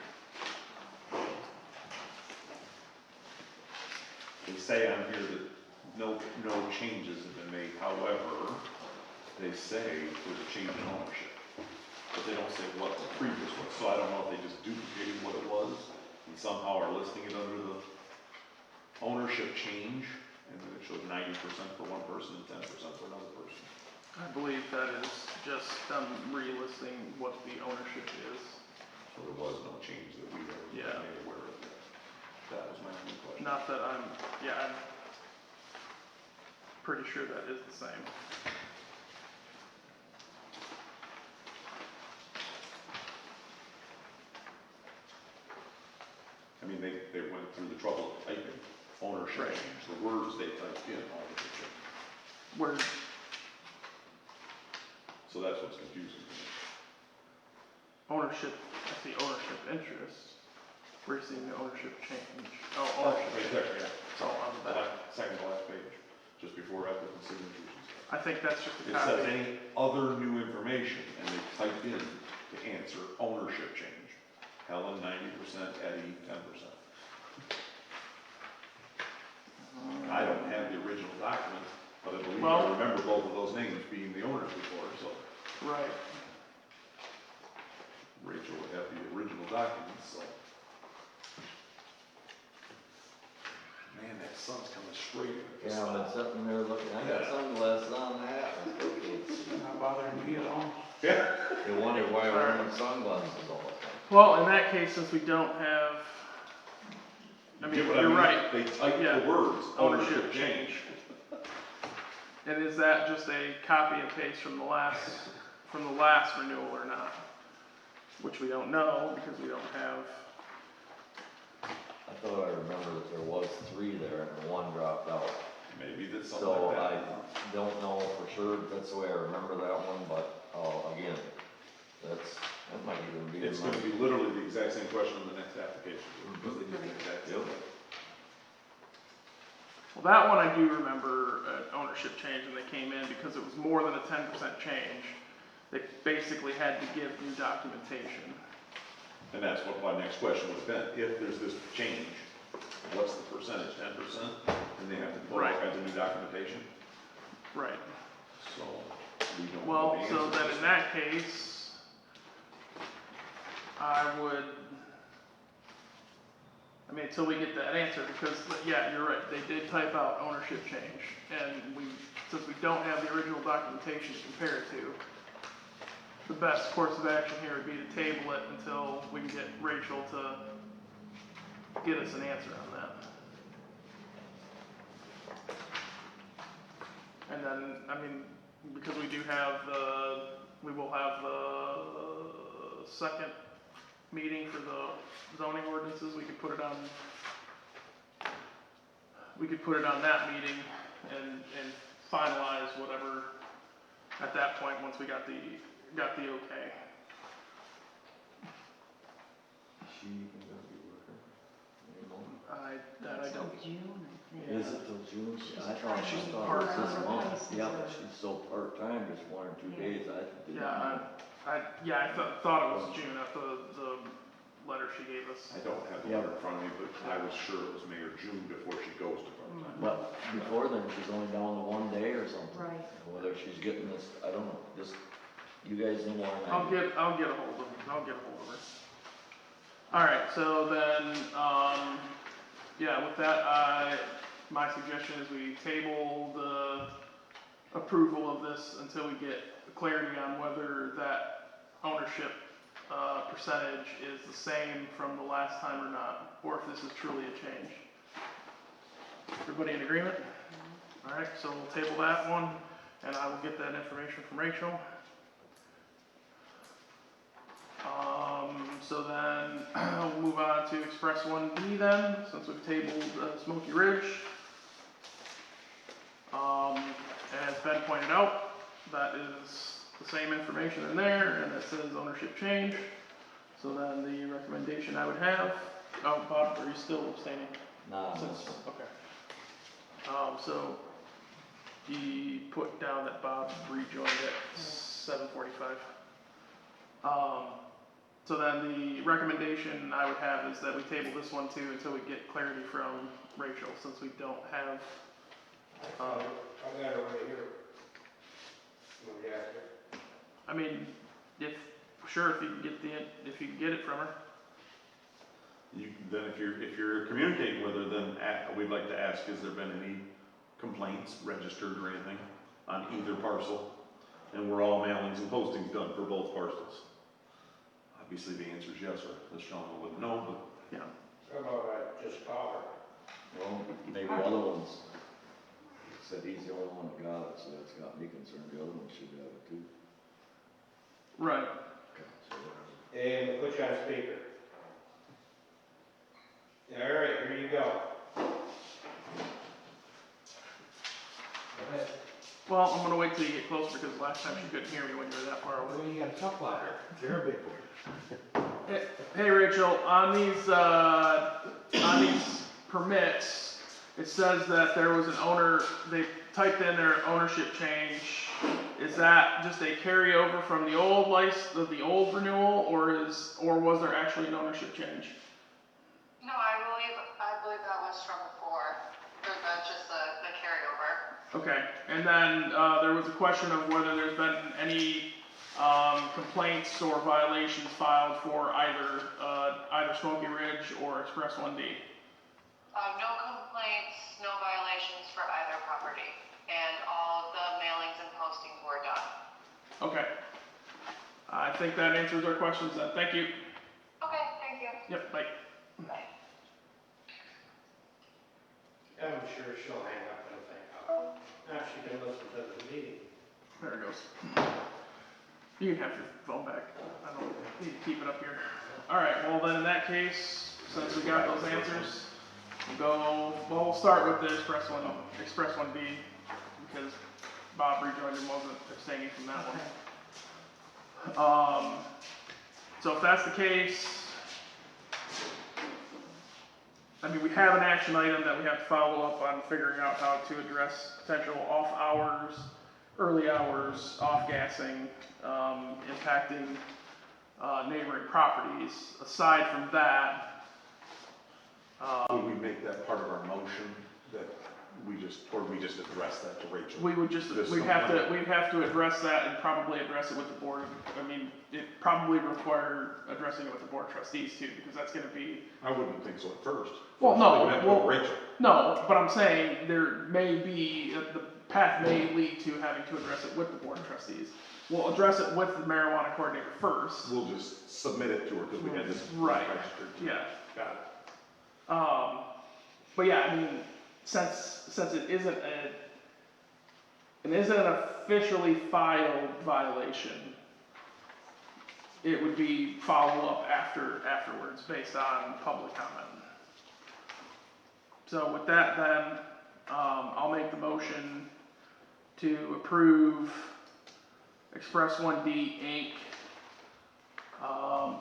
They say on here that no changes have been made, however, they say there's a change in ownership. But they don't say what the previous was, so I don't know if they just duplicated what it was and somehow are listing it under the ownership change, and then it shows 90% for one person and 10% for another person.
I believe that is just them relisting what the ownership is.
So there was no change that we were
Yeah.
made aware of. That was my only question.
Not that I'm pretty sure that is the same.
I mean, they went through the trouble of typing ownership
Right.
change, the words they typed in, ownership change.
Where,
So that's what's confusing to me.
ownership, I see ownership interest. We're seeing the ownership change. Oh,
Right
ownership.
there, yeah.
It's all on the back.
Second to last page, just before after the signatures and stuff.
I think that's just a
It says
copy.
any other new information, and they typed in to answer ownership change. Helen 90%, Eddie 10%. I don't have the original document, but I believe I
Well-
remember both of those names being the owners before, so
Right.
Rachel would have the original documents, so. Man, that sun's coming straight at us.
Yeah, I've been sitting there looking, I got sunglasses on and that, I still can't see.
Not bothering me at all.
Yeah.
You wonder why I wear my sunglasses all the time.
Well, in that case, since we don't have, I mean,
Get what
you're
mean?
right.
They typed
Yeah.
the words,
Ownership change. And is that just a copy and paste from the last renewal or not? Which we don't know because we don't have,
I thought I remember that there was 3 there and 1 dropped out.
Maybe that's something
So
like
I
that.
don't know for sure if that's the way I remember that one, but, again, that might even be in
It's
my.
gonna be literally the exact same question in the next application, because they did the exact same
Yep.
thing.
well, that one I do remember ownership change when they came in because it was more than a 10% change. They basically had to give new documentation.
And that's what my next question would have been, if there's this change, what's the percentage, 10%? And they have to put all
Right.
kinds of new documentation,
Right.
so we don't know
Well,
the
so
answer to
then
this.
in that case, I mean, until we get that answer, because, yeah, you're right, they did type out ownership change. And since we don't have the original documentation to compare it to, the best course of action here would be to table it until we can get Rachel to get us an answer on that. And then, I mean, because we will have the second meeting for the zoning ordinances, we could put it on that meeting and finalize whatever at that point, once we got the okay.
She even gonna be working anymore?
I don't,
June, I think.
Is it till June? I thought
she's
it was
part-time.
this month. Yeah, but she's still part-time, just 1 or 2 days, I didn't know.
I thought it was June, at the letter she gave us.
I don't have the letter in front of me, but I was sure it was May or June before she goes to part-time.
But before then, she's only down to 1 day or something.
Right.
Whether she's getting this, I don't know, just, you guys know more than I
I'll
do.
get a hold of her. Alright, so then, yeah, with that, my suggestion is we table the approval of this until we get clarity on whether that ownership, percentage is the same from the last time or not, or if this is truly a change. Everybody in agreement? Alright, so we'll table that one, and I will get that information from Rachel. So then, we'll move on to Express 1B then, since we've tabled Smoky Ridge. As Ben pointed out, that is the same information in there, and it says ownership change. So then the recommendation I would have, oh, Bob, are you still abstaining?
Nah,
Since-
that's-
Okay. So he put down that Bob rejoined at 7:45. So then the recommendation I would have is that we table this one too until we get clarity from Rachel, since we don't have,
I got it right here. Let me ask her.
I mean, if you can get it from her.
Then if you're communicating with her, then we'd like to ask, has there been any complaints registered or anything on either parcel? And were all mailings and postings done for both parcels? Obviously, the answer is yes, or this gentleman wouldn't know, but
Yeah.
How about I just call her?
Well, maybe the other ones, said he's the only one that got it, so that's got me concerned, the other ones should have it too.
Right.
Okay, so whatever.
And put you on speaker. All right, here you go. Go ahead.
Well, I'm gonna wait till you get closer, because last time she couldn't hear me when you were that far over.
Well, you got a tough ladder. You're a big boy.
Hey Rachel, on these permits, it says that there was an owner, they typed in their ownership change. Is that just a carryover from the old the old renewal, or was there actually an ownership change?
No, I believe that was from before. That's just the carryover.
Okay, and then, there was a question of whether there's been any, complaints or violations filed for either Smoky Ridge or Express 1D.
No complaints, no violations for either property, and all of the mailings and postings were done.
Okay. I think that answers our questions then. Thank you.
Okay, thank you.
Yep, bye.
Bye.
I'm sure she'll hang up and think, oh, now she can listen to the meeting.
There it goes. You can have your phone back. I don't need to keep it up here. Alright, well then in that case, since we got those answers, we'll start with the Express 1B, because Bob rejoined and wasn't abstaining from that one. So if that's the case, I mean, we have an action item that we have to follow up on figuring out how to address potential off hours, early hours, off-gassing, impacting neighboring properties. Aside from that,
Would we make that part of our motion, that we just address that to Rachel?
we would just, we'd have to address that and probably address it with the board. I mean, it probably require addressing it with the board of trustees too, because that's gonna be.
I wouldn't think so at first.
Well, no,
We have to go to Rachel.
No, but I'm saying there may be, the path may lead to having to address it with the board of trustees. We'll address it with the marijuana coordinator first.
We'll just submit it to her, because we had this
Right.
registered.
Yeah.
Got it.
But yeah, I mean, since it isn't an officially filed violation, it would be follow-up afterwards based on public comment. So with that then, I'll make the motion to approve Express 1D Inc.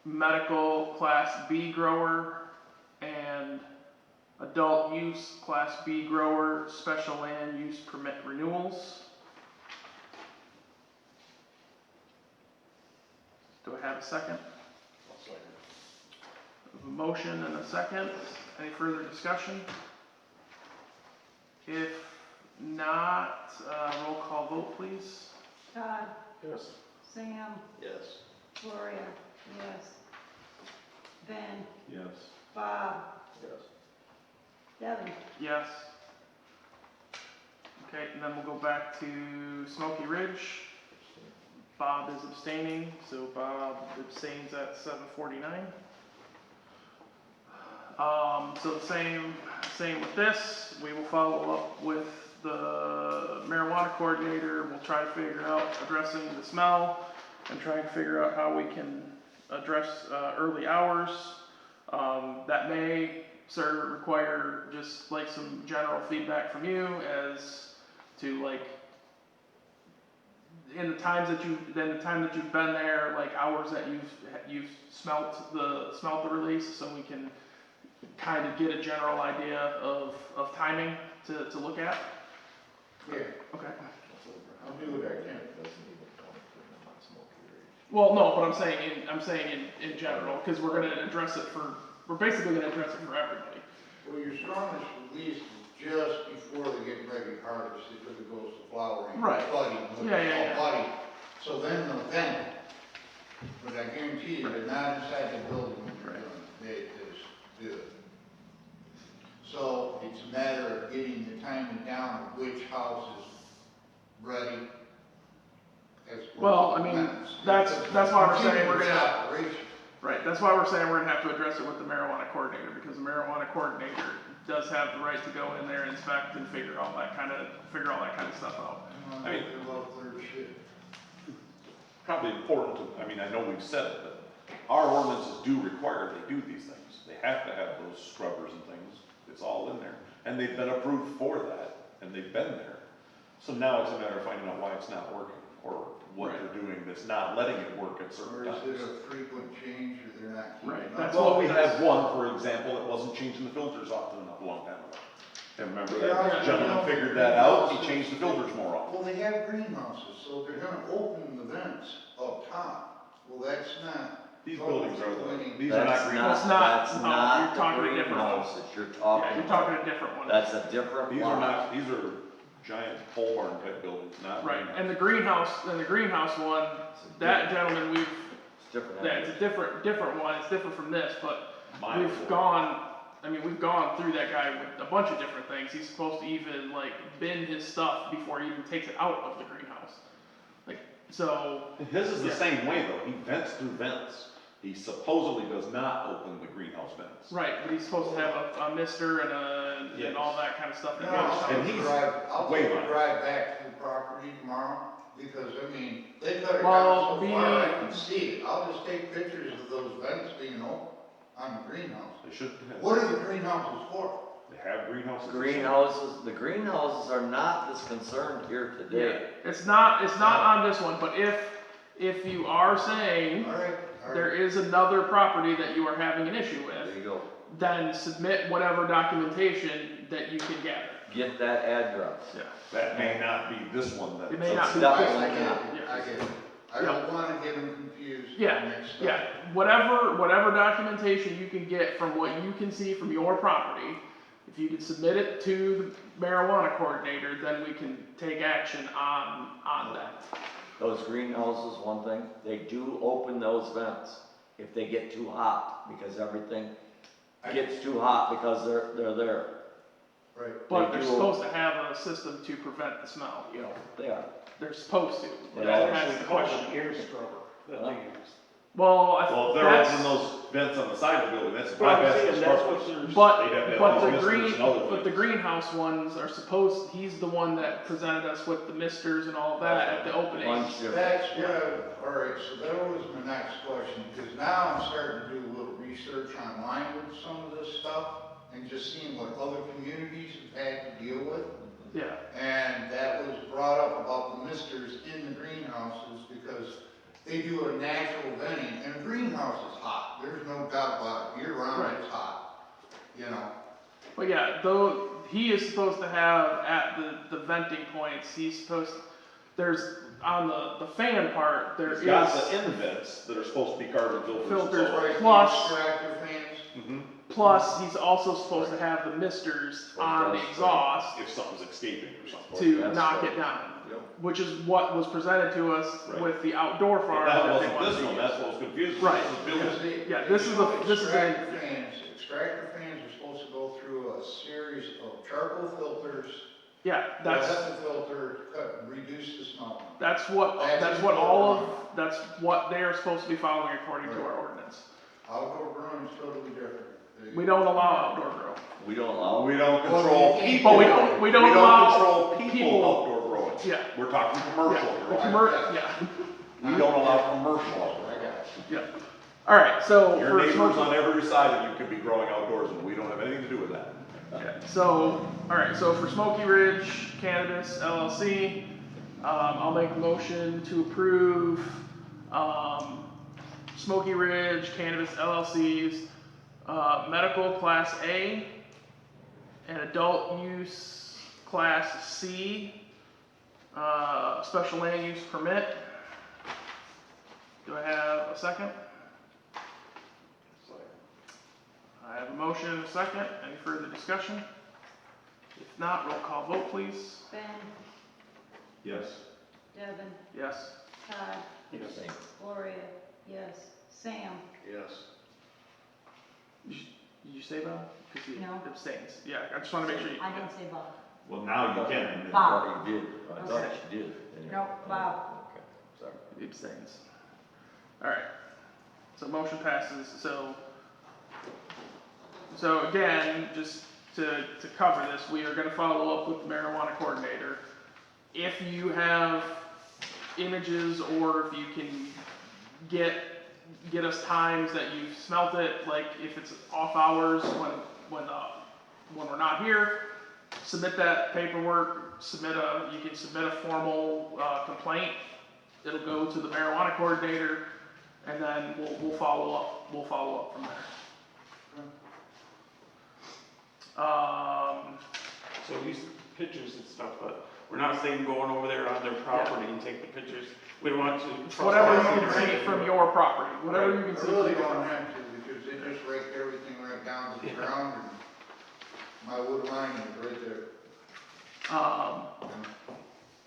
Medical Class B grower and adult use Class B grower special land use permit renewals. Do I have a second? A motion and a second. Any further discussion? If not, roll call vote, please.
Todd,
Yes.
Sam,
Yes.
Gloria, yes. Ben,
Yes.
Bob,
Yes.
Devin.
Yes. Okay, and then we'll go back to Smoky Ridge. Bob is abstaining, so Bob abstains at 7:49. So the same with this. We will follow up with the marijuana coordinator. We'll try to figure out addressing the smell and try and figure out how we can address early hours. That may, sir, require just like some general feedback from you as to like in the time that you've been there, like hours that you've smelt the release, so we can kind of get a general idea of timing to look at.
Yeah,
Okay.
I'll do what I can.
Well, no, but I'm saying in general, because we're basically gonna address it for everybody.
Well, your strongest release is just before they get ready to harvest, it really goes to flowering.
Right.
Budding, what
Yeah,
they
yeah,
call budding. So then they'll vent it. But I guarantee you, they're not inside the building when they're done. They just do it. So it's a matter of getting the timing down of which house is ready.
Well, I mean, that's why we're saying we're gonna.
Operation.
Right, that's why we're saying we're gonna have to address it with the marijuana coordinator, because the marijuana coordinator does have the right to go in there, inspect, and figure all that kind of stuff out.
I mean,
They love third shift.
Probably important to, I mean, I know we've said it, but our ordinances do require they do these things. They have to have those scrubbers and things. It's all in there. And they've been approved for that, and they've been there. So now it's a matter of finding out why it's not working, or what
Right.
they're doing that's not letting it work at
Or
certain
is
times.
it a frequent change, or they're not keeping
Right,
up?
that's
Well,
what
we
that's-
had one, for example, that wasn't changing the filters often enough a long time ago. And remember
Yeah,
that
you
gentleman
know,
figured that out, he
greenhouses-
changed the filters more often.
Well, they have greenhouses, so they're gonna open the vents up top. Well, that's not.
These buildings are
totally-
these are not
That's
greenhouses.
That's not-
That's
no,
not
you're
the
talking a different one.
greenhouse that you're
Yeah,
talking
you're
about.
talking a different one.
That's a different
These are
lot.
not, these are giant pole barn type buildings, not
Right,
greenhouses.
and the greenhouse one, that gentleman,
It's different.
yeah, it's a different one, it's different from this, but
Miles
we've
away.
we've gone through that guy with a bunch of different things. He's supposed to even like bin his stuff before he even takes it out of the greenhouse. Like, so,
His is the
Yeah.
same way though, he vents through vents. He supposedly does not open the greenhouse vents.
right, but he's supposed to have a mister
Yes.
and all that kind of stuff.
No,
that goes
And
I'll
he's
I'll
way
take a
behind.
drive back to the property tomorrow, because, I mean, they cut it
Well,
down so far, I can see it. I'll just take pictures of those vents being open on the greenhouse.
They should have.
What are the greenhouses for?
They have greenhouses.
The greenhouses are not this concerned here
Yeah,
today.
it's not on this one, but if you are saying
All right,
there is another property that you are having an issue
There
with,
you go.
then submit whatever documentation that you can gather.
Get that address.
Yeah.
That may not be this one that.
It may not
It's
be.
definitely
I get it,
Yeah.
I get it. I don't wanna get them confused.
Yeah,
and mixed up.
Yeah, whatever documentation you can get from what you can see from your property, if you can submit it to the marijuana coordinator, then we can take action on that.
Those greenhouses, one thing, they do open those vents if they get too hot, because everything gets too hot because they're there.
Right.
But
They
they're
do-
supposed to have a system to prevent the smell,
You know, they are.
they're supposed to.
But
That's
Actually
the
called
question.
an air scrubber that they use.
Well,
Well, if they're
that's,
opening those vents on the side of the building, that's
But I'm
bypassing
saying
the
that's
spark.
what they're.
but,
They'd have to have
but
these
the
misters
green,
and other
but the
things.
greenhouse ones are supposed, he's the one that presented us with the misters and all that at the opening.
Bunch different.
That's what, all right, so that was my next question, because now I'm starting to do a little research online with some of this stuff, and just seeing what other communities have had to deal with.
Yeah,
And that was brought up about the misters in the greenhouses, because they do a natural venting, and a greenhouse is hot, there's no doubt about it, year round
Right.
it's hot, you know?
but yeah, though, he is supposed to have at the venting points, he's supposed, there's, on the fan part, there
It's
is.
got the end vents that are supposed to be carbon filters. and
Filters,
so on.
Right,
Plus-
the extractor fans,
Mhm.
Plus, he's also supposed to have the misters on the exhaust
If something's escaping or something.
to
That's
knock
right.
it down,
Yep.
which is what was presented to us
Right.
with the outdoor
But
farm
that
that they
wasn't
wanted
this
to
one,
use.
that's what was confusing.
Right.
This is building.
because they.
Yeah,
they
this is
do
a- this is a-
Extractor fans are supposed to go through a series of charcoal filters.
Yeah, that's,
HEPA filter, cut, reduce the smell.
that's what that's what they are supposed to be following according to our ordinance.
Outdoor growing is totally different.
We don't allow outdoor grow.
We don't allow.
We don't
Well,
control
you can't-
people.
But we don't allow
control
people-
people outdoor growing.
Yeah.
We're talking commercial
Yeah, the
growing.
yeah,
We don't allow commercial outdoor.
I got you.
yeah. All right, so
Your
for
neighbors
smoking.
on every side of you could be growing outdoors and we don't have anything to do with that.
Okay, so, all right, so for Smoky Ridge Cannabis LLC, I'll make a motion to approve, Smoky Ridge Cannabis LLC's, medical class A and adult use class C, special land use permit. Do I have a second? I have a motion and a second. Any further discussion? If not, roll call vote, please.
Ben,
Yes.
Devin,
Yes.
Todd,
Yes.
Gloria, yes. Sam,
Yes.
Did you say Bob? Because he
No.
abstains. Yeah, I just want to make sure you.
I didn't say Bob.
Well, now you can.
Bob.
I thought you did. I thought you did.
No, Bob.
Okay, sorry.
He abstains. All right. So motion passes. So again, just to cover this, we are going to follow up with the marijuana coordinator. If you have images or if you can get us times that you've smelt it, like if it's off hours when we're not here, submit that paperwork. You can submit a formal complaint it'll go to the marijuana coordinator, and then we'll follow up from there.
So these pictures and stuff, but we're not saying going over there on their property and take the pictures. We don't want to.
Whatever you
trespass
can
either.
see from your property, whatever you can
I
see.
really
from your
don't
property.
have to, because they just rake everything right down to the ground, and my wood line is right there.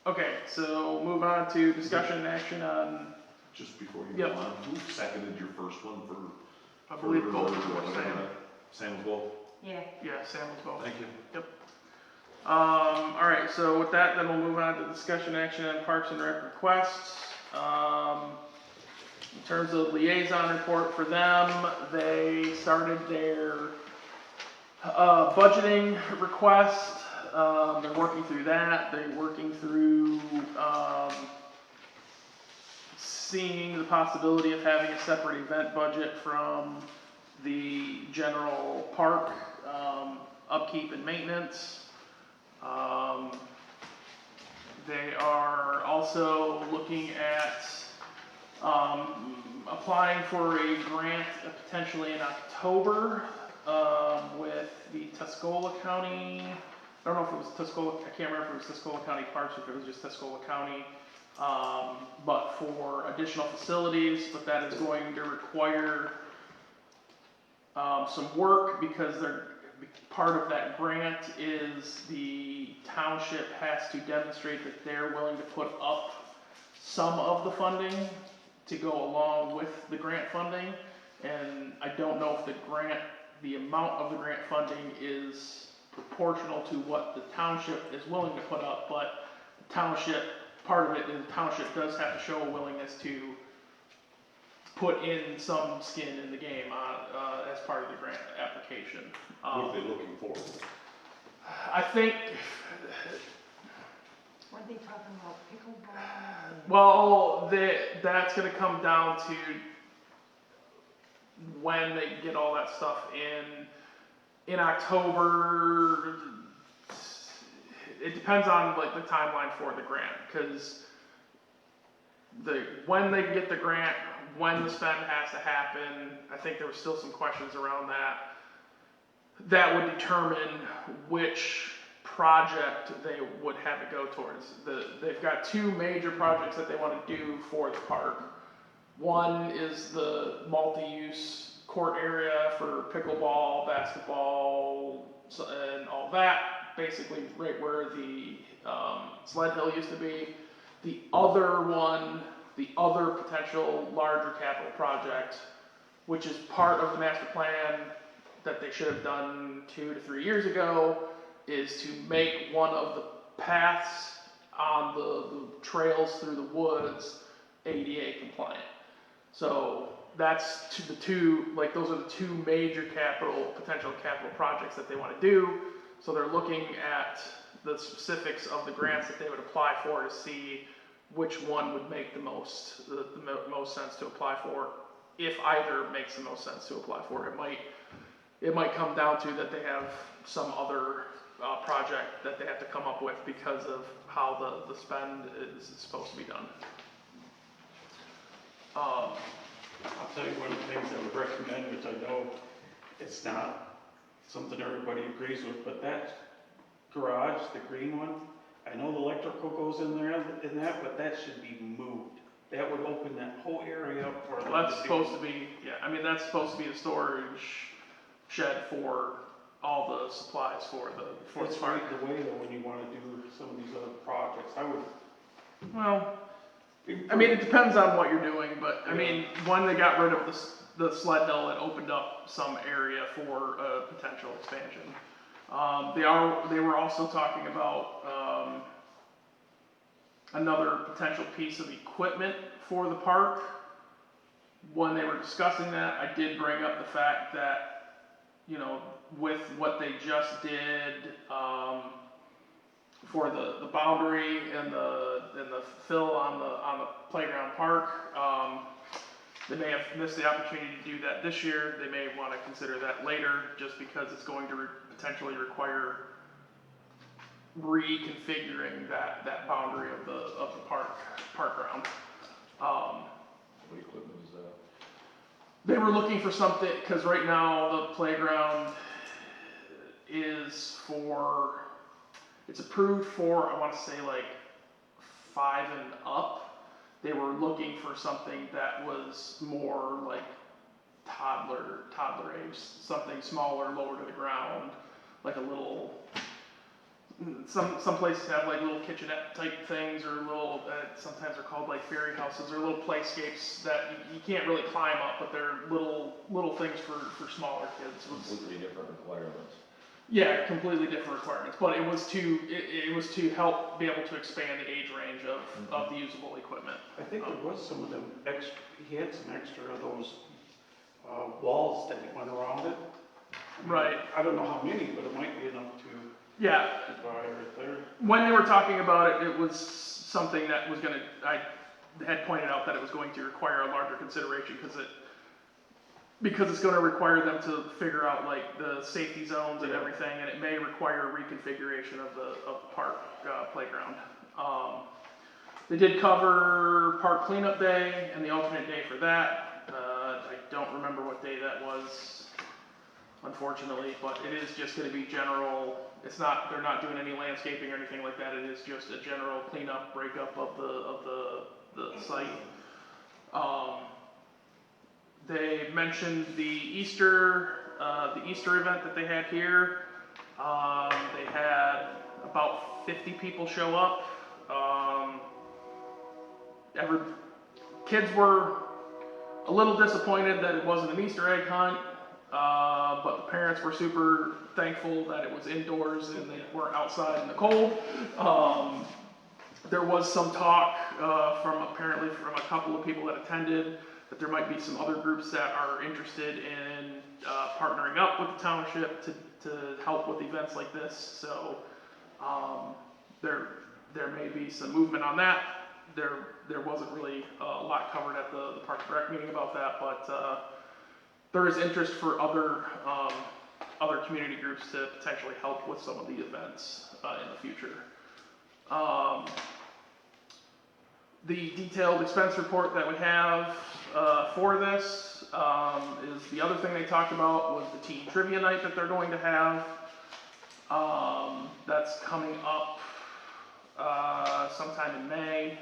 Okay, so move on to discussion and action on,
Just before you
Yep.
go on, who seconded your first one for?
I believe,
for
both
whatever
Sam.
that- Sam was both?
Yeah.
Yeah, Sam was both.
Thank you.
All right, so with that, then we'll move on to discussion action on Parks and Rec requests. In terms of liaison report for them, they started their budgeting request. They're working through that. They're working through seeing the possibility of having a separate event budget from the general park upkeep and maintenance. They are also looking at applying for a grant potentially in October with the Tuscola County. I don't know if it was Tuscola, I can't remember if it was Tuscola County Parks or if it was just Tuscola County, but for additional facilities, but that is going to require some work because part of that grant is the township has to demonstrate that they're willing to put up some of the funding to go along with the grant funding. And I don't know if the amount of the grant funding is proportional to what the township is willing to put up, but the township, part of it is the township does have to show a willingness to put in some skin in the game as part of the grant application.
What are they looking for?
I think,
What are they talking about, pickleball?
well, that's gonna come down to when they get all that stuff in October. It depends on like the timeline for the grant, because when they get the grant, when the spend has to happen, I think there was still some questions around that. That would determine which project they would have it go towards. They've got two major projects that they want to do for the park. One is the multi-use court area for pickleball, basketball, and all that, basically right where the sled hill used to be. The other one, the other potential larger capital project, which is part of the master plan that they should have done 2 to 3 years ago, is to make one of the paths on the trails through the woods ADA compliant. So that's those are the two major potential capital projects that they want to do. So they're looking at the specifics of the grants that they would apply for to see which one would make the most sense to apply for, if either makes the most sense to apply for. It might come down to that they have some other project that they have to come up with because of how the spend is supposed to be done.
I'll tell you one of the things I would recommend, which I know it's not something everybody agrees with, but that garage, the green one, I know the electrical goes in there in that, but that should be moved. That would open that whole area up for them.
Well, that's supposed to be, that's supposed to be the storage shed for all the supplies for the
That's
park.
right the way though when you want to do some of these other projects. I would.
Well, I mean, it depends on what you're doing, but I mean, when they got rid of the sled hill, it opened up some area for potential expansion. They were also talking about another potential piece of equipment for the park. When they were discussing that, I did bring up the fact that, with what they just did for the boundary and the fill on the playground park, they may have missed the opportunity to do that this year. They may want to consider that later, just because it's going to potentially require reconfiguring that boundary of the park ground.
What equipment is that?
They were looking for something, because right now the playground is it's approved for, I want to say like 5 and up. They were looking for something that was more like toddler age, something smaller, lower to the ground, like a little, some places have like little kitchenette type things, or little, sometimes they're called like fairy houses, or little playscapes that you can't really climb up, but they're little things for smaller kids.
Completely different requirements.
Yeah, completely different requirements, but it was to help be able to expand the age range of the usable equipment.
I think there was some of them he had some extra of those, walls that went around it. I mean,
Right.
I don't know how many, but it might be enough to
Yeah,
buy right there.
when they were talking about it, it was something that was I had pointed out that it was going to require a larger consideration, because it's gonna require them to figure out like the safety zones and everything, and it may require reconfiguration of the park, playground. They did cover park cleanup day and the alternate day for that. I don't remember what day that was, unfortunately, but it is just gonna be general. They're not doing any landscaping or anything like that. It is just a general cleanup, breakup of the site. They mentioned the Easter event that they had here. They had about 50 people show up. Kids were a little disappointed that it wasn't an Easter egg hunt, but the parents were super thankful that it was indoors and they weren't outside in the cold. There was some talk from a couple of people that attended, that there might be some other groups that are interested in partnering up with the township to help with events like this. So there may be some movement on that. There wasn't really a lot covered at the Parks and Rec meeting about that, but there is interest for other community groups to potentially help with some of the events in the future. The detailed expense report that we have for this is the other thing they talked about was the teen trivia night that they're going to have. That's coming up sometime in May.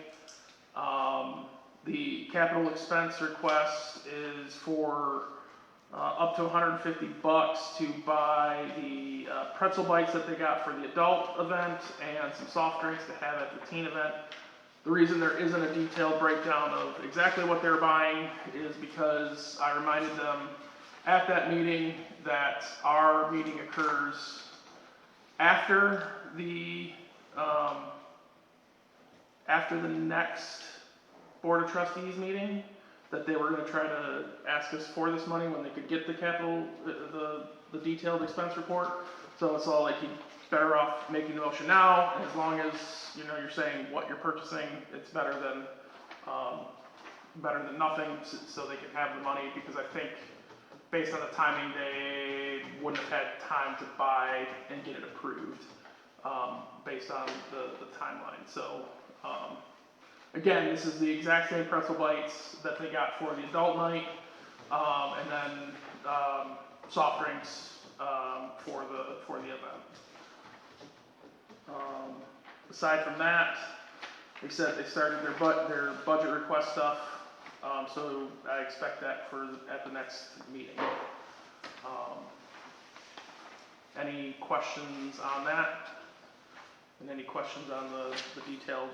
The capital expense request is for up to $150 to buy the pretzel bites that they got for the adult event and some soft drinks to have at the teen event. The reason there isn't a detailed breakdown of exactly what they're buying is because I reminded them at that meeting that our meeting occurs after the next Board of Trustees meeting, that they were going to try to ask us for this money when they could get the the detailed expense report. So it's all like, you better off making the motion now, and as long as you're saying what you're purchasing, it's better than nothing, so they can have the money, because I think based on the timing, they wouldn't have had time to buy and get it approved based on the timeline. So again, this is the exact same pretzel bites that they got for the adult night, and then soft drinks for the event. Aside from that, they said they started their budget request stuff, so I expect that at the next meeting. Any questions on that? And any questions on the detailed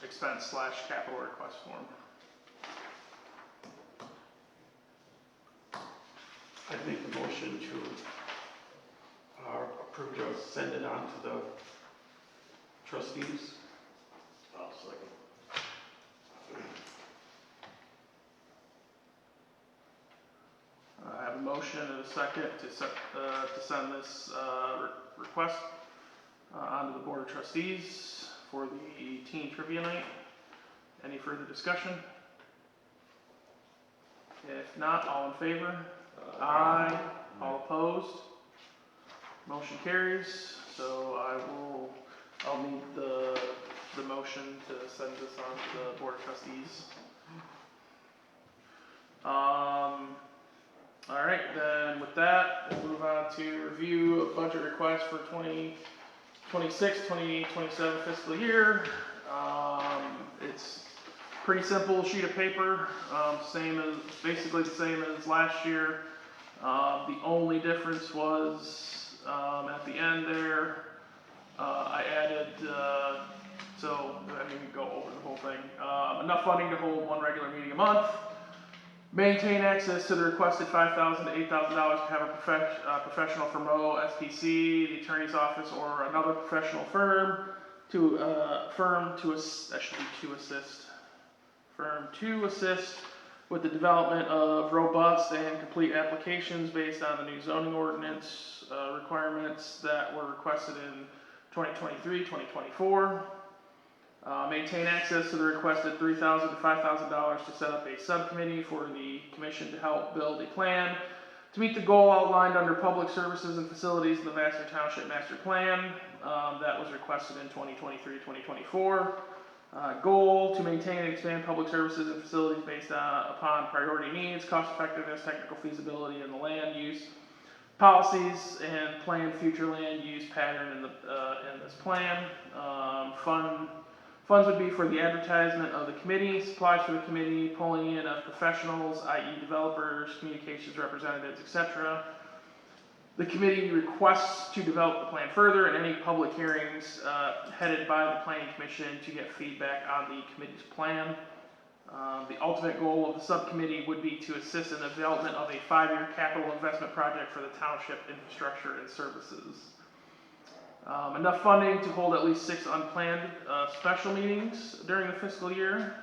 expense / capital request form?
I'd make the motion to approve to send it on to the trustees.
I'll second.
I have a motion and a second to send this request onto the Board of Trustees for the teen trivia night. Any further discussion? If not, all in favor? Aye. All opposed? Motion carries. So I'll need the the motion to send this on to the Board of Trustees. All right, then with that, we'll move on to review of budget requests for 2026-2027 fiscal year. It's pretty simple sheet of paper, basically the same as last year. The only difference was at the end there, I added, we can go over the whole thing. Enough funding to hold one regular meeting a month. Maintain access to the requested $5,000 to $8,000 to have a professional from Rowe, SPC, the attorney's office, or another professional firm to assist with the development of robust and complete applications based on the new zoning ordinance requirements that were requested in 2023-2024. Maintain access to the requested $3,000 to $5,000 to set up a subcommittee for the commission to help build a plan to meet the goal outlined under public services and facilities in the Vassar Township Master Plan that was requested in 2023-2024. Goal to maintain and expand public services and facilities based upon priority needs, cost effectiveness, technical feasibility, and the land use policies, and plan future land use pattern in this plan. Funds would be for the advertisement of the committee, supplies for the committee, pulling in of professionals, i.e. developers, communications representatives, etc. The committee requests to develop the plan further, and any public hearings headed by the planning commission to get feedback on the committee's plan. The ultimate goal of the subcommittee would be to assist in the development of a 5-year capital investment project for the township infrastructure and services. Enough funding to hold at least 6 unplanned special meetings during the fiscal year.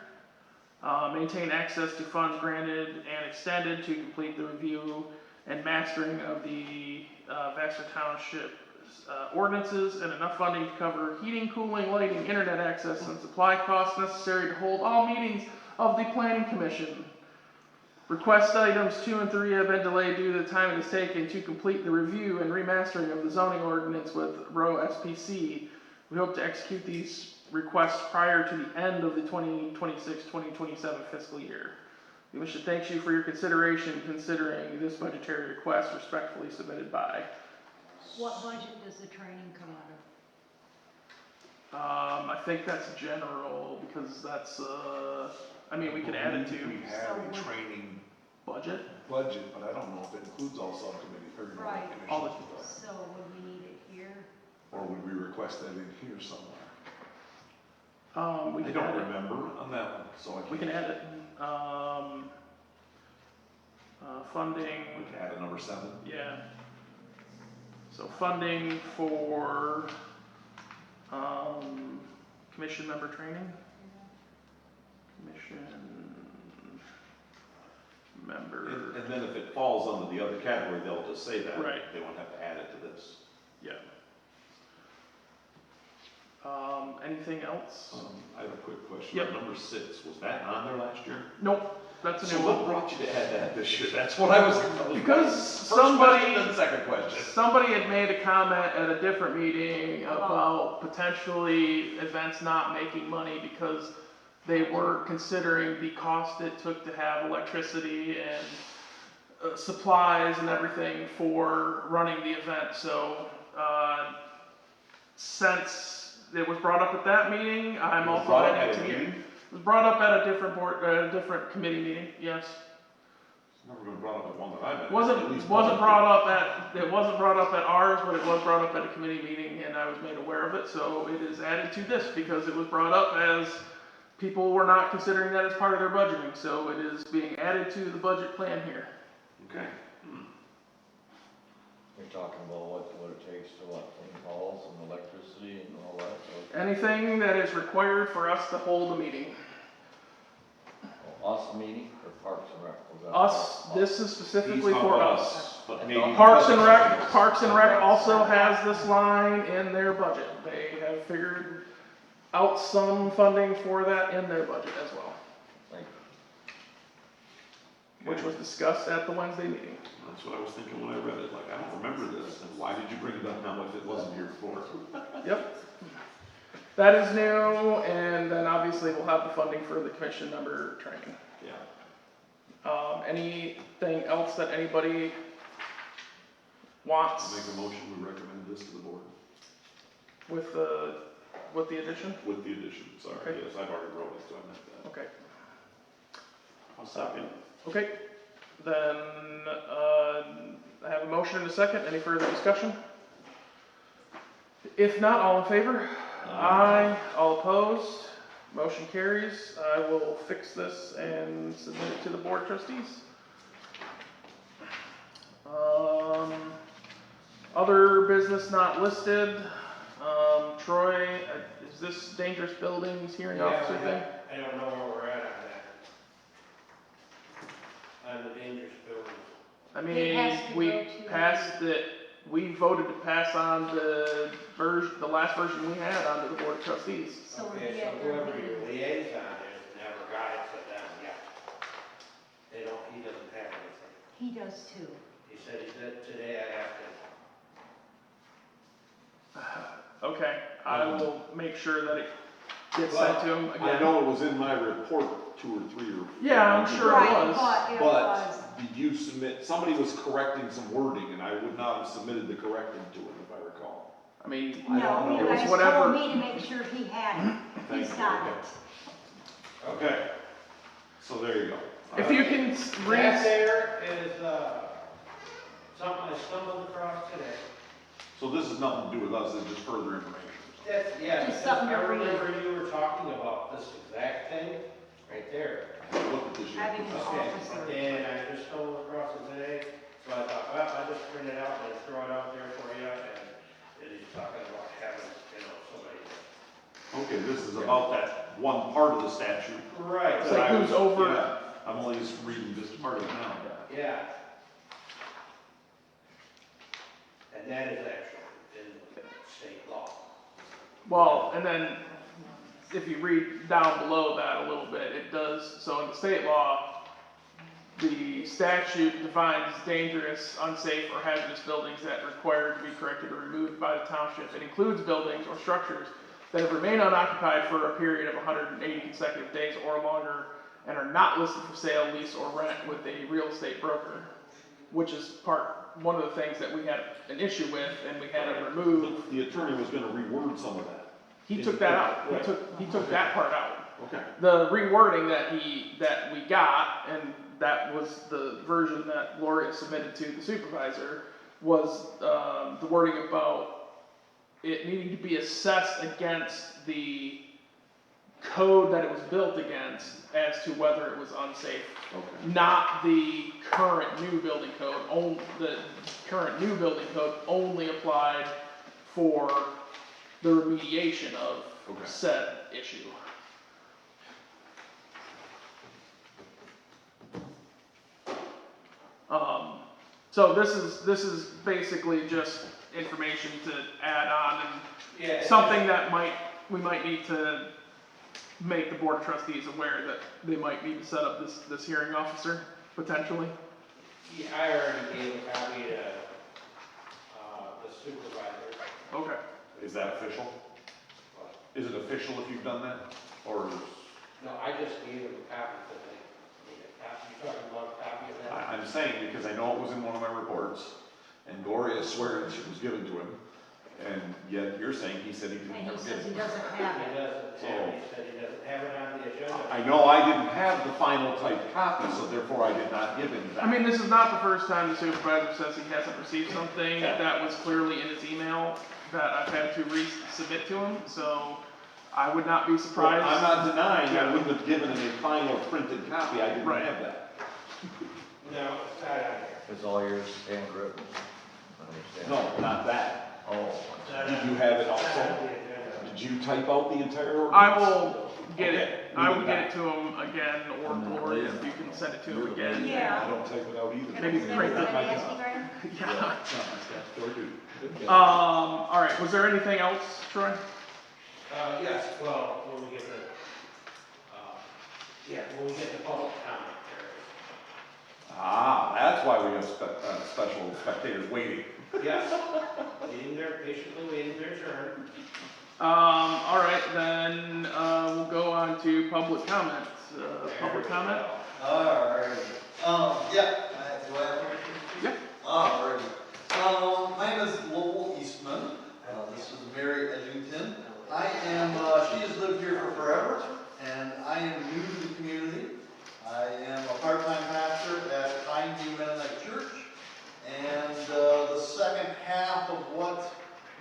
Maintain access to funds granted and extended to complete the review and mastering of the Vassar Township ordinances, and enough funding to cover heating, cooling, lighting, internet access, and supply costs necessary to hold all meetings of the Planning Commission. Request items 2 and 3 have been delayed due to the time it has taken to complete the review and remastering of the zoning ordinance with Rowe SPC. We hope to execute these requests prior to the end of the 2026-2027 fiscal year. We wish to thank you for your consideration considering this budgetary request respectfully submitted by.
What budget does the training come out of?
I think that's general because that's, we can add it to
We have a training
budget.
budget, but I don't know if it includes all subcommittees or
Right.
All the-
commissions.
So would we need it here?
Or would we request that in here somewhere?
We
I
can
don't
add it.
remember on that one, so I can't.
We can add it. Funding,
We can add a number 7.
yeah. So funding for, commission member training. Commission member,
And then if it falls under the other category, they'll just say that.
Right.
They won't have to add it to this.
yeah. Anything else?
I have a quick question.
Yep.
Number 6, was that on there last year?
Nope, that's a
So
new
what
one.
brought you to add that this year? That's what I was.
Because
First
somebody.
question, then second question.
Somebody had made a comment at a different meeting about potentially events not making money because they weren't considering the cost it took to have electricity and supplies and everything for running the event. So, since it was brought up at that meeting, I'm
It was
also
brought up
adding
at
it
a
to here.
meeting?
It was brought up at a different board, different committee meeting, yes.
It's never been brought up at one that I've been. At
Wasn't
least
brought up at ours, but it was brought up at a committee meeting and I was made aware of it, so it is added to this because it was brought up as people were not considering that as part of their budgeting, so it is being added to the budget plan here.
Okay.
You're talking about what it takes to clean halls and electricity and all that, so.
Anything that is required for us to hold a meeting.
Us meeting or Parks and Rec? Was that-
Us, this is specifically
He's talking
for
about
us.
But maybe.
Parks and Rec also has this line in their budget. They have figured out some funding for that in their budget as well,
Like,
which was discussed at the Wednesday meeting.
That's what I was thinking when I read it, like, I don't remember this, and why did you bring it up now if it wasn't here before?
Yep. That is new, and then obviously we'll have the funding for the commission member training.
Yeah.
Anything else that anybody wants
I'll make a motion, we recommend this to the board,
with the addition?
with the addition, sorry,
Okay.
yes, I've already wrote it, so I meant that.
Okay.
I'll second.
Okay, then, I have a motion and a second. Any further discussion? If not, all in favor? Aye. All opposed? Motion carries. I will fix this and submit it to the board of trustees. Other business not listed. Troy, is this dangerous buildings hearing officer thing?
I don't know where we're at on that. On the dangerous buildings.
I
It has
mean,
to
we
go to-
passed it, we voted to pass on the last version we had onto the board of trustees.
So
Okay,
we
so
have
whoever
to,
your liaison is never got it to them yet. He doesn't have anything.
he does too.
He said today I have to.
Okay, I will make sure that it gets sent to him
I
again.
know it was in my report 2 or 3 or.
Yeah, I'm sure it
Right,
was.
but it
But
was.
did you submit, somebody was correcting some wording, and I would not have submitted the correcting to him if I recall.
I mean,
I don't
No,
know.
you
It was
guys
whatever-
told me to make sure he had it.
Thank
He's
you,
got
okay.
it.
Okay, so there you go.
if you can
That
read,
there is, something I stumbled across today.
So this has nothing to do with us, it's just further information.
That's, yeah,
Just
because
something to
I
read.
remember you were talking about this exact thing, right there.
Look at this.
Having an
Okay,
officer.
and I just stumbled across it today, so I thought, well, I'll just print it out and throw it out there for you, and he's talking about having, somebody.
Okay, this is about that one part of the statute.
Right.
It's like who's over-
Yeah, I'm only just reading this part of it now.
Yeah. And that is actually in state law.
well, and then if you read down below that a little bit, it does, so in the state law, the statute defines dangerous, unsafe, or hazardous buildings that require to be corrected or removed by the township. It includes buildings or structures that have remained unoccupied for a period of 180 consecutive days or longer and are not listed for sale, lease, or rent with a real estate broker, which is one of the things that we had an issue with and we had to remove.
The attorney was gonna reword some of that.
He took that out.
Right.
He took that part out.
Okay.
The rewording that we got, and that was the version that Gloria submitted to the supervisor, was the wording about it needing to be assessed against the code that it was built against as to whether it was unsafe.
Okay.
Not the current new building code. The current new building code only applied for the remediation of
Okay.
said issue. So this is basically just information to add on and
Yeah.
something that we might need to make the board of trustees aware that they might need to set up this hearing officer, potentially.
Yeah, I already gave a copy to, the supervisor.
Okay.
Is that official? Is it official if you've done that? Or,
No, I just gave him a copy, because they need a copy. You talking about a copy of that?
I'm saying because I know it was in one of my reports, and Gloria swears it was given to him, and yet you're saying he said he didn't
And he
ever
says
get
he
it.
doesn't have
He
it.
doesn't, he said he doesn't have it on the agenda.
I know I didn't have the final typed copy, so therefore I did not give him that.
I mean, this is not the first time the supervisor says he hasn't received something that was clearly in his email that I've had to resubmit to him, so I would not be
Well,
surprised.
I'm not denying I wouldn't have given him a final printed copy, I didn't
Right.
have that.
No, it's not on there.
It's all yours handwritten. I understand.
No, not that.
Oh,
It's not
Did
on-
you have it
it's not
also?
on the agenda.
Did you type out the entire ordinance?
I will get
Okay,
it, I will
leave it
get
at
it to him again, or Gloria, if you can send it to him again.
Yeah.
I don't type it out either.
Can I
Maybe
send
print
it
that
to
my
Nancy
job.
Graham?
Yeah.
It's not my statutory duty.
All right, was there anything else, Troy?
Yes, well, when we get the, when we get the public comment there.
Ah, that's why we have special spectators waiting.
Yes, patiently waiting their turn.
All right, then, we'll go on to public comments. Public comment?
Alright, yeah, do I have permission?
Yep.
Alright. My name is Lowell Eastman, this is Mary Edgington. She has lived here for forever, and I am new to the community. I am a part-time pastor at Pineview Mennonite Church, and the second half of what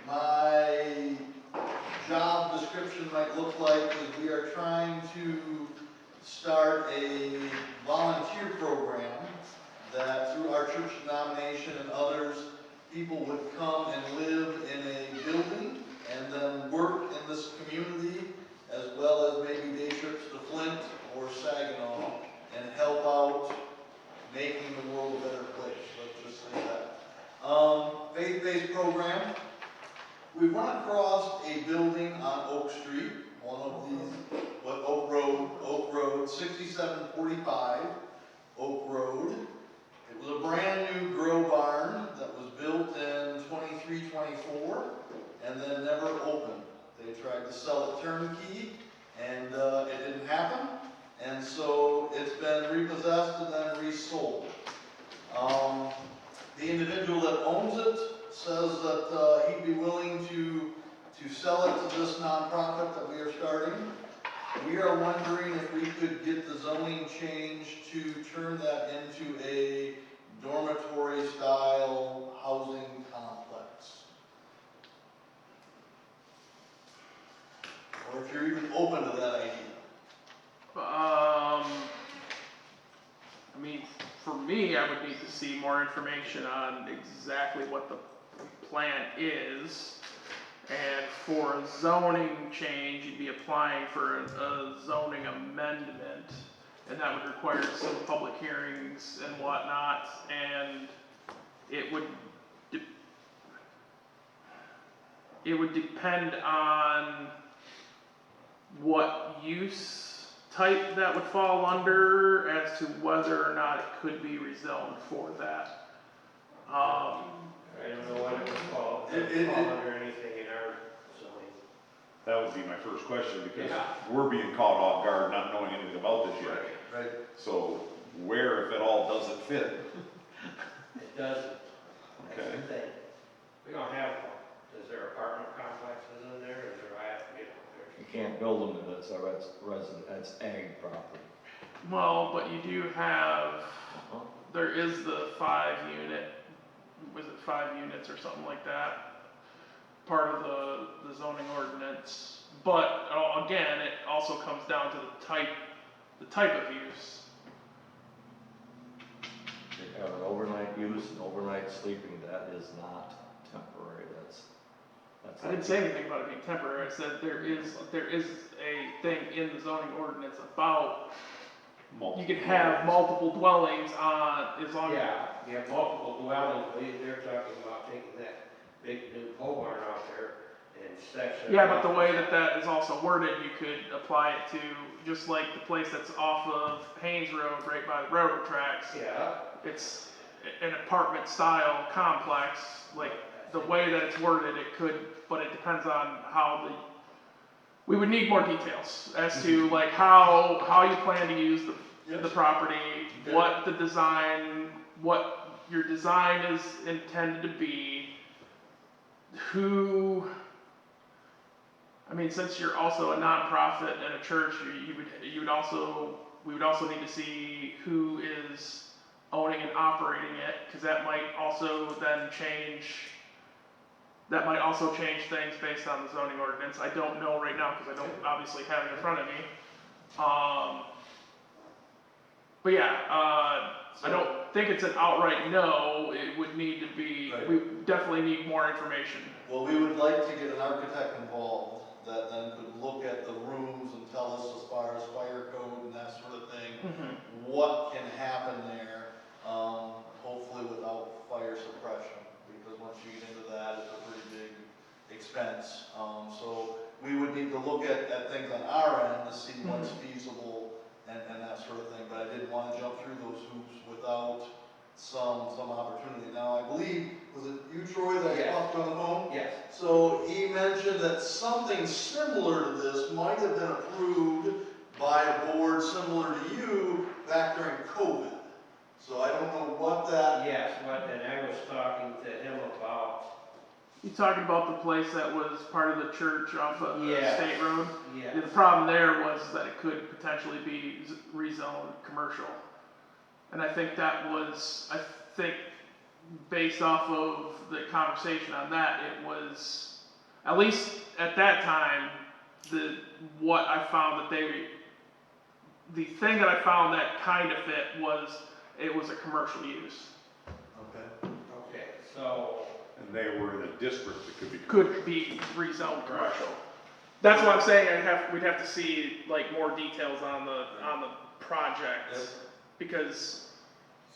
my job description might look like is we are trying to start a volunteer program that through our church denomination and others, people would come and live in a building and then work in this community, as well as maybe day trips to Flint or Saginaw, and help out making the world a better place, let's just say that. Faith-based program. We've run across a building on Oak Street, one of these, Oak Road, 6745 Oak Road. It was a brand new grow barn that was built in 23-24 and then never opened. They tried to sell it turnkey and it didn't happen. And so it's been repossessed and then resold. The individual that owns it says that he'd be willing to sell it to this nonprofit that we are starting. We are wondering if we could get the zoning changed to turn that into a dormitory style housing complex. Or if you're even open to that idea.
I mean, for me, I would need to see more information on exactly what the plan is. And for a zoning change, you'd be applying for a zoning amendment, and that would require some public hearings and whatnot, and it would depend on what use type that would fall under as to whether or not it could be rezoned for that.
I don't know what it would fall under anything in our zoning.
That would be my first question, because
Yeah.
we're being caught off guard, not knowing anything about this yet.
Right.
So where, if at all, does it fit?
It doesn't. That's
Okay.
the thing. We don't have, is there apartment complexes in there, or is there,
You can't build them, that's resident, that's ag property.
Well, but you do have, there is the 5 unit, was it 5 units or something like that? Part of the zoning ordinance, but again, it also comes down to the type of use.
They have an overnight use and overnight sleeping, that is not temporary, that's.
I didn't say anything about it being temporary. I said there is a thing in the zoning ordinance about you can have multiple dwellings on as long as.
Yeah, you have multiple dwellings, but they're talking about taking that big new pole barn out there and section.
Yeah, but the way that is also worded, you could apply it to just like the place that's off of Haynes Road, right by the railroad tracks.
Yeah.
It's an apartment style complex, like the way that it's worded, it could, but it depends on how we would need more details as to like how you plan to use the property, what the design, what your design is intended to be, I mean, since you're also a nonprofit and a church, we would also need to see who is owning and operating it, because that might also change things based on the zoning ordinance. I don't know right now, because I don't obviously have it in front of me. But yeah, I don't think it's an outright no. It would need to be,
Right.
we definitely need more information.
Well, we would like to get an architect involved that then could look at the rooms and tell us as far as fire code and that sort of thing, what can happen there, hopefully without fire suppression, because once you get into that, it's a pretty big expense. So we would need to look at things on our end to see what's feasible and that sort of thing, but I didn't want to jump through those hoops without some opportunity. Now, I believe was it you, Troy, that
Yes.
talked on the phone?
Yes.
So he mentioned that something similar to this might have been approved by a board similar to you back during COVID. So I don't know what that,
Yes, and I was talking to him about,
You talking about the place that was part of the church off of
Yeah.
State Road?
yes.
Yeah, the problem there was that it could potentially be rezoned commercial. And I think that was, I think, based off of the conversation on that, it was, at least at that time, what I found that the thing that I found that kind of fit was, it was a commercial use.
okay.
Okay, so,
And they were in a district that could be.
Could be rezoned commercial. That's what I'm saying, we'd have to see like more details on the project.
Yep.
Because,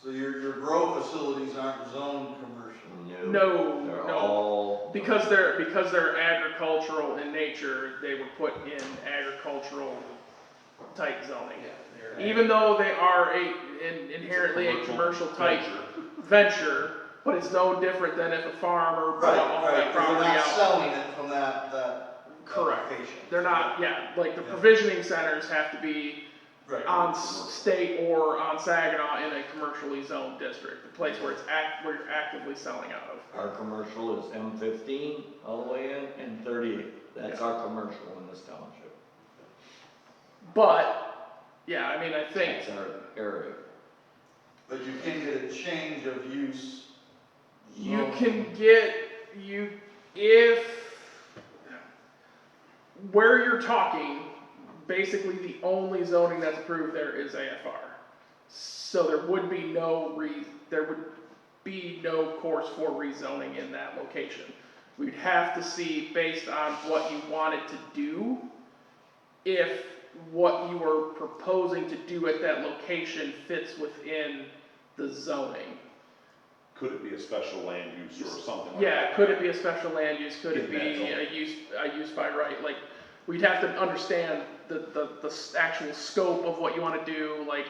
So your grow facilities aren't zoned commercial?
no,
They're
no.
all,
Because they're agricultural in nature, they were put in agricultural type zoning.
yeah, they're.
Even though they are inherently a commercial type venture, but it's no different than if a farmer bought all
Right,
that
because they're
property
not
out.
selling it from that
Correct.
location.
They're not, yeah, like the
Yeah.
provisioning centers have to be
Right.
on state or on Saginaw in a commercially zoned district, the place where where you're actively selling out of.
our commercial is M15 all the way in and 38. That's
Yeah.
our commercial in this township.
But, yeah, I mean, I think,
That's our area.
But you can get a change of use.
you
zone.
can get, if, where you're talking, basically the only zoning that's approved there is AFR. So there would be no course for rezoning in that location. We'd have to see, based on what you wanted to do, if what you were proposing to do at that location fits within the zoning.
Could it be a special land use or something like that?
Yeah, could it be a special land use, could it
In that
be
zone.
a use by right, like, we'd have to understand the actual scope of what you wanna do, like,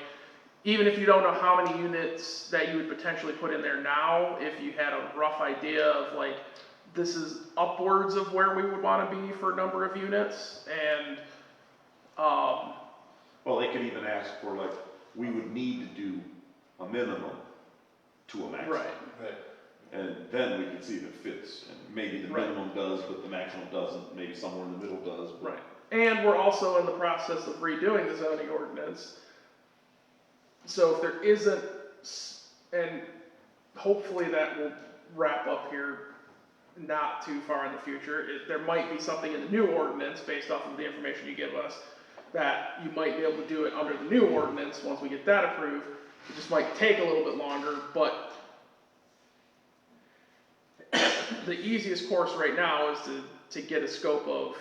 even if you don't know how many units that you would potentially put in there now, if you had a rough idea of like, this is upwards of where we would wanna be for a number of units, and,
Well, they could even ask for like, we would need to do a minimum to a maximum.
right,
Right.
And then we can see if it fits, and maybe the
Right.
minimum does, but the maximum doesn't, maybe somewhere in the middle does. but-
right. And we're also in the process of redoing the zoning ordinance. So if there isn't, and hopefully that will wrap up here not too far in the future, there might be something in the new ordinance based off of the information you give us that you might be able to do it under the new ordinance once we get that approved. It just might take a little bit longer, but the easiest course right now is to get a scope of,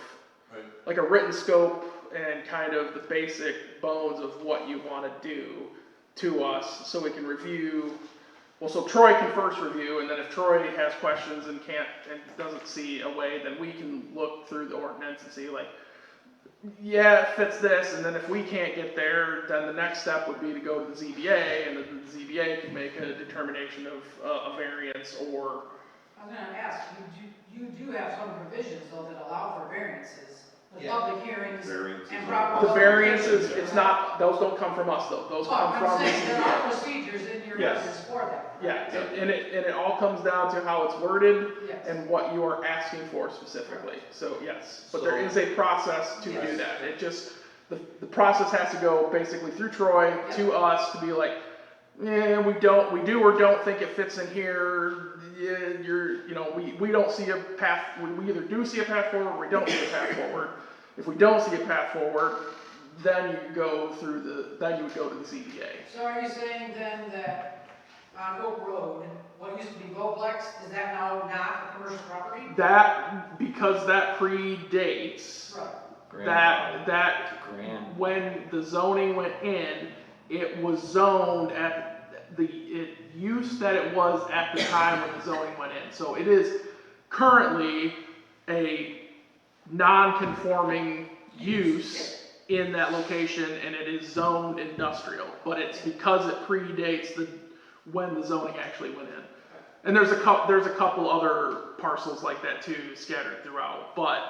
Right.
like a written scope and kind of the basic bones of what you want to do to us, so we can review. Well, so Troy can first review, and then if Troy has questions and doesn't see a way, then we can look through the ordinance and see like, yeah, it fits this, and then if we can't get there, then the next step would be to go to the ZBA, and then the ZBA can make a determination of a variance or.
I was gonna ask, you do have some provisions though that allow for variances, with
Yeah.
public hearings
Variances
and
are-
proper.
The variances, it's not, those don't come from us though, those
Well,
come
I'm
from the
saying there are
ZBA.
procedures in your
Yes.
ordinance for that.
Yeah, and it all comes down to how it's worded
Yes.
and what you are asking for specifically, so yes. But there
So-
is a process to do
Yes.
that, it just, the process has to go basically through Troy to us to be like, yeah, we do or don't think it fits in here, yeah, we don't see a path, we either do see a path forward or we don't see a path forward. If we don't see a path forward, then you would go to the ZBA.
So are you saying then that on Oak Road, what used to be Bowplex, is that now not a commercial property?
That, because that predates,
Right.
that when the zoning went in, it was zoned at the use that it was at the time when the zoning went in. So it is currently a non-conforming use in that location, and it is zoned industrial, but it's because it predates when the zoning actually went in. And there's a couple other parcels like that too scattered throughout, but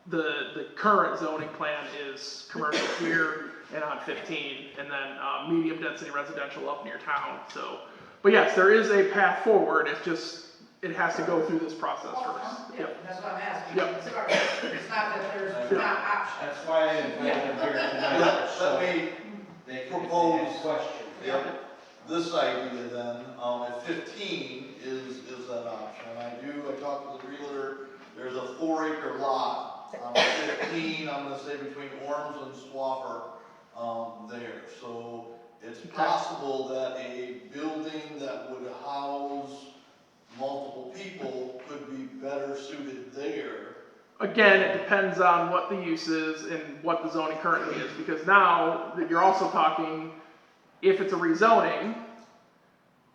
the current zoning plan is commercial here and on 15, and then medium density residential up near town, so. But yes, there is a path forward, it's just, it has to go through this process first.
Yeah, that's what I'm asking.
Yep.
It's not that there's not options.
That's why I invited them here tonight,
Let
so
me
they can
propose-
ask questions.
Yep, this idea then, at 15 is that option. I talked to the realtor, there's a 4-acre lot on 15, I'm gonna say between Orms and Swaffer, there. So it's possible that a building that would house multiple people could be better suited there.
Again, it depends on what the use is and what the zoning currently is, because now that you're also talking, if it's a rezoning,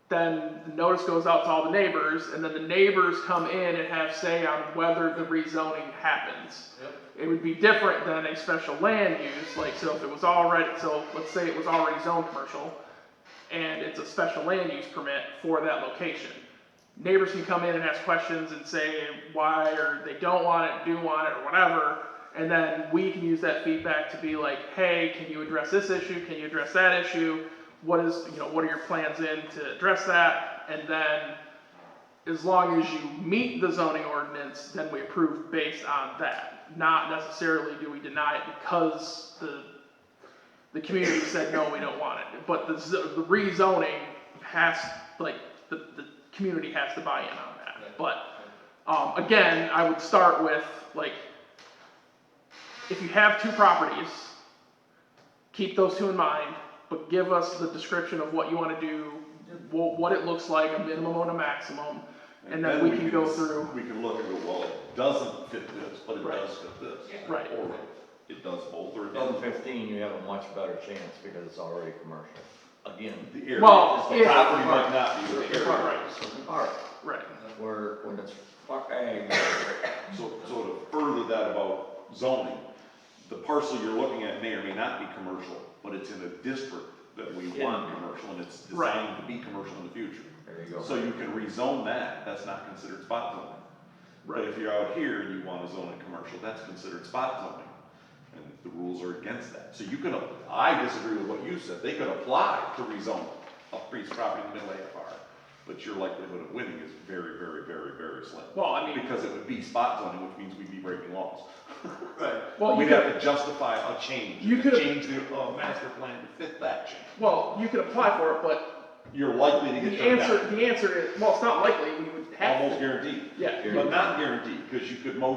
then the notice goes out to all the neighbors, and then the neighbors come in and have say on whether the rezoning happens.
Yep.
It would be different than a special land use, like, so if it was already, so let's say it was already zoned commercial, and it's a special land use permit for that location. Neighbors can come in and ask questions and say why, or they don't want it, do want it, or whatever, and then we can use that feedback to be like, hey, can you address this issue, can you address that issue? What are your plans in to address that? And then, as long as you meet the zoning ordinance, then we approve based on that. Not necessarily do we deny it because the community said, no, we don't want it. But the rezoning has, like, the community has to buy in on that. But, again, I would start with, like, if you have 2 properties, keep those 2 in mind, but give us the description of what you want to do, what it looks like, a minimum and a maximum, and then we can go through.
We can look and go, well, it doesn't fit this, but it does fit this.
Right.
Or it does both, or it
On
doesn't.
15, you have a much better chance because it's already commercial. Again,
The area,
Well,
the
if-
property might not be the area.
Right. Right.
where, when it's ag,
So to further that about zoning, the parcel you're looking at may or may not be commercial, but it's in a district that we want commercial, and it's designed to be commercial in the future.
there you go.
So you can rezone that, that's not considered spot zoning. But if you're out here and you want to zone it commercial, that's considered spot zoning, and the rules are against that. So you could, I disagree with what you said, they could apply to rezone a piece of property in the middle AFR, but your likelihood of winning is very, very, very, very slim.
Well, I mean,
Because it would be spot zoning, which means we'd be breaking laws.
Right.
well, you
We'd
could,
have to justify a change,
You could-
change the master plan to fit that change.
well, you could apply for it, but
You're likely to
the
get turned down,
answer is, well, it's not likely, we would have
almost
to.
guaranteed.
Yeah.
But not guaranteed, because you could go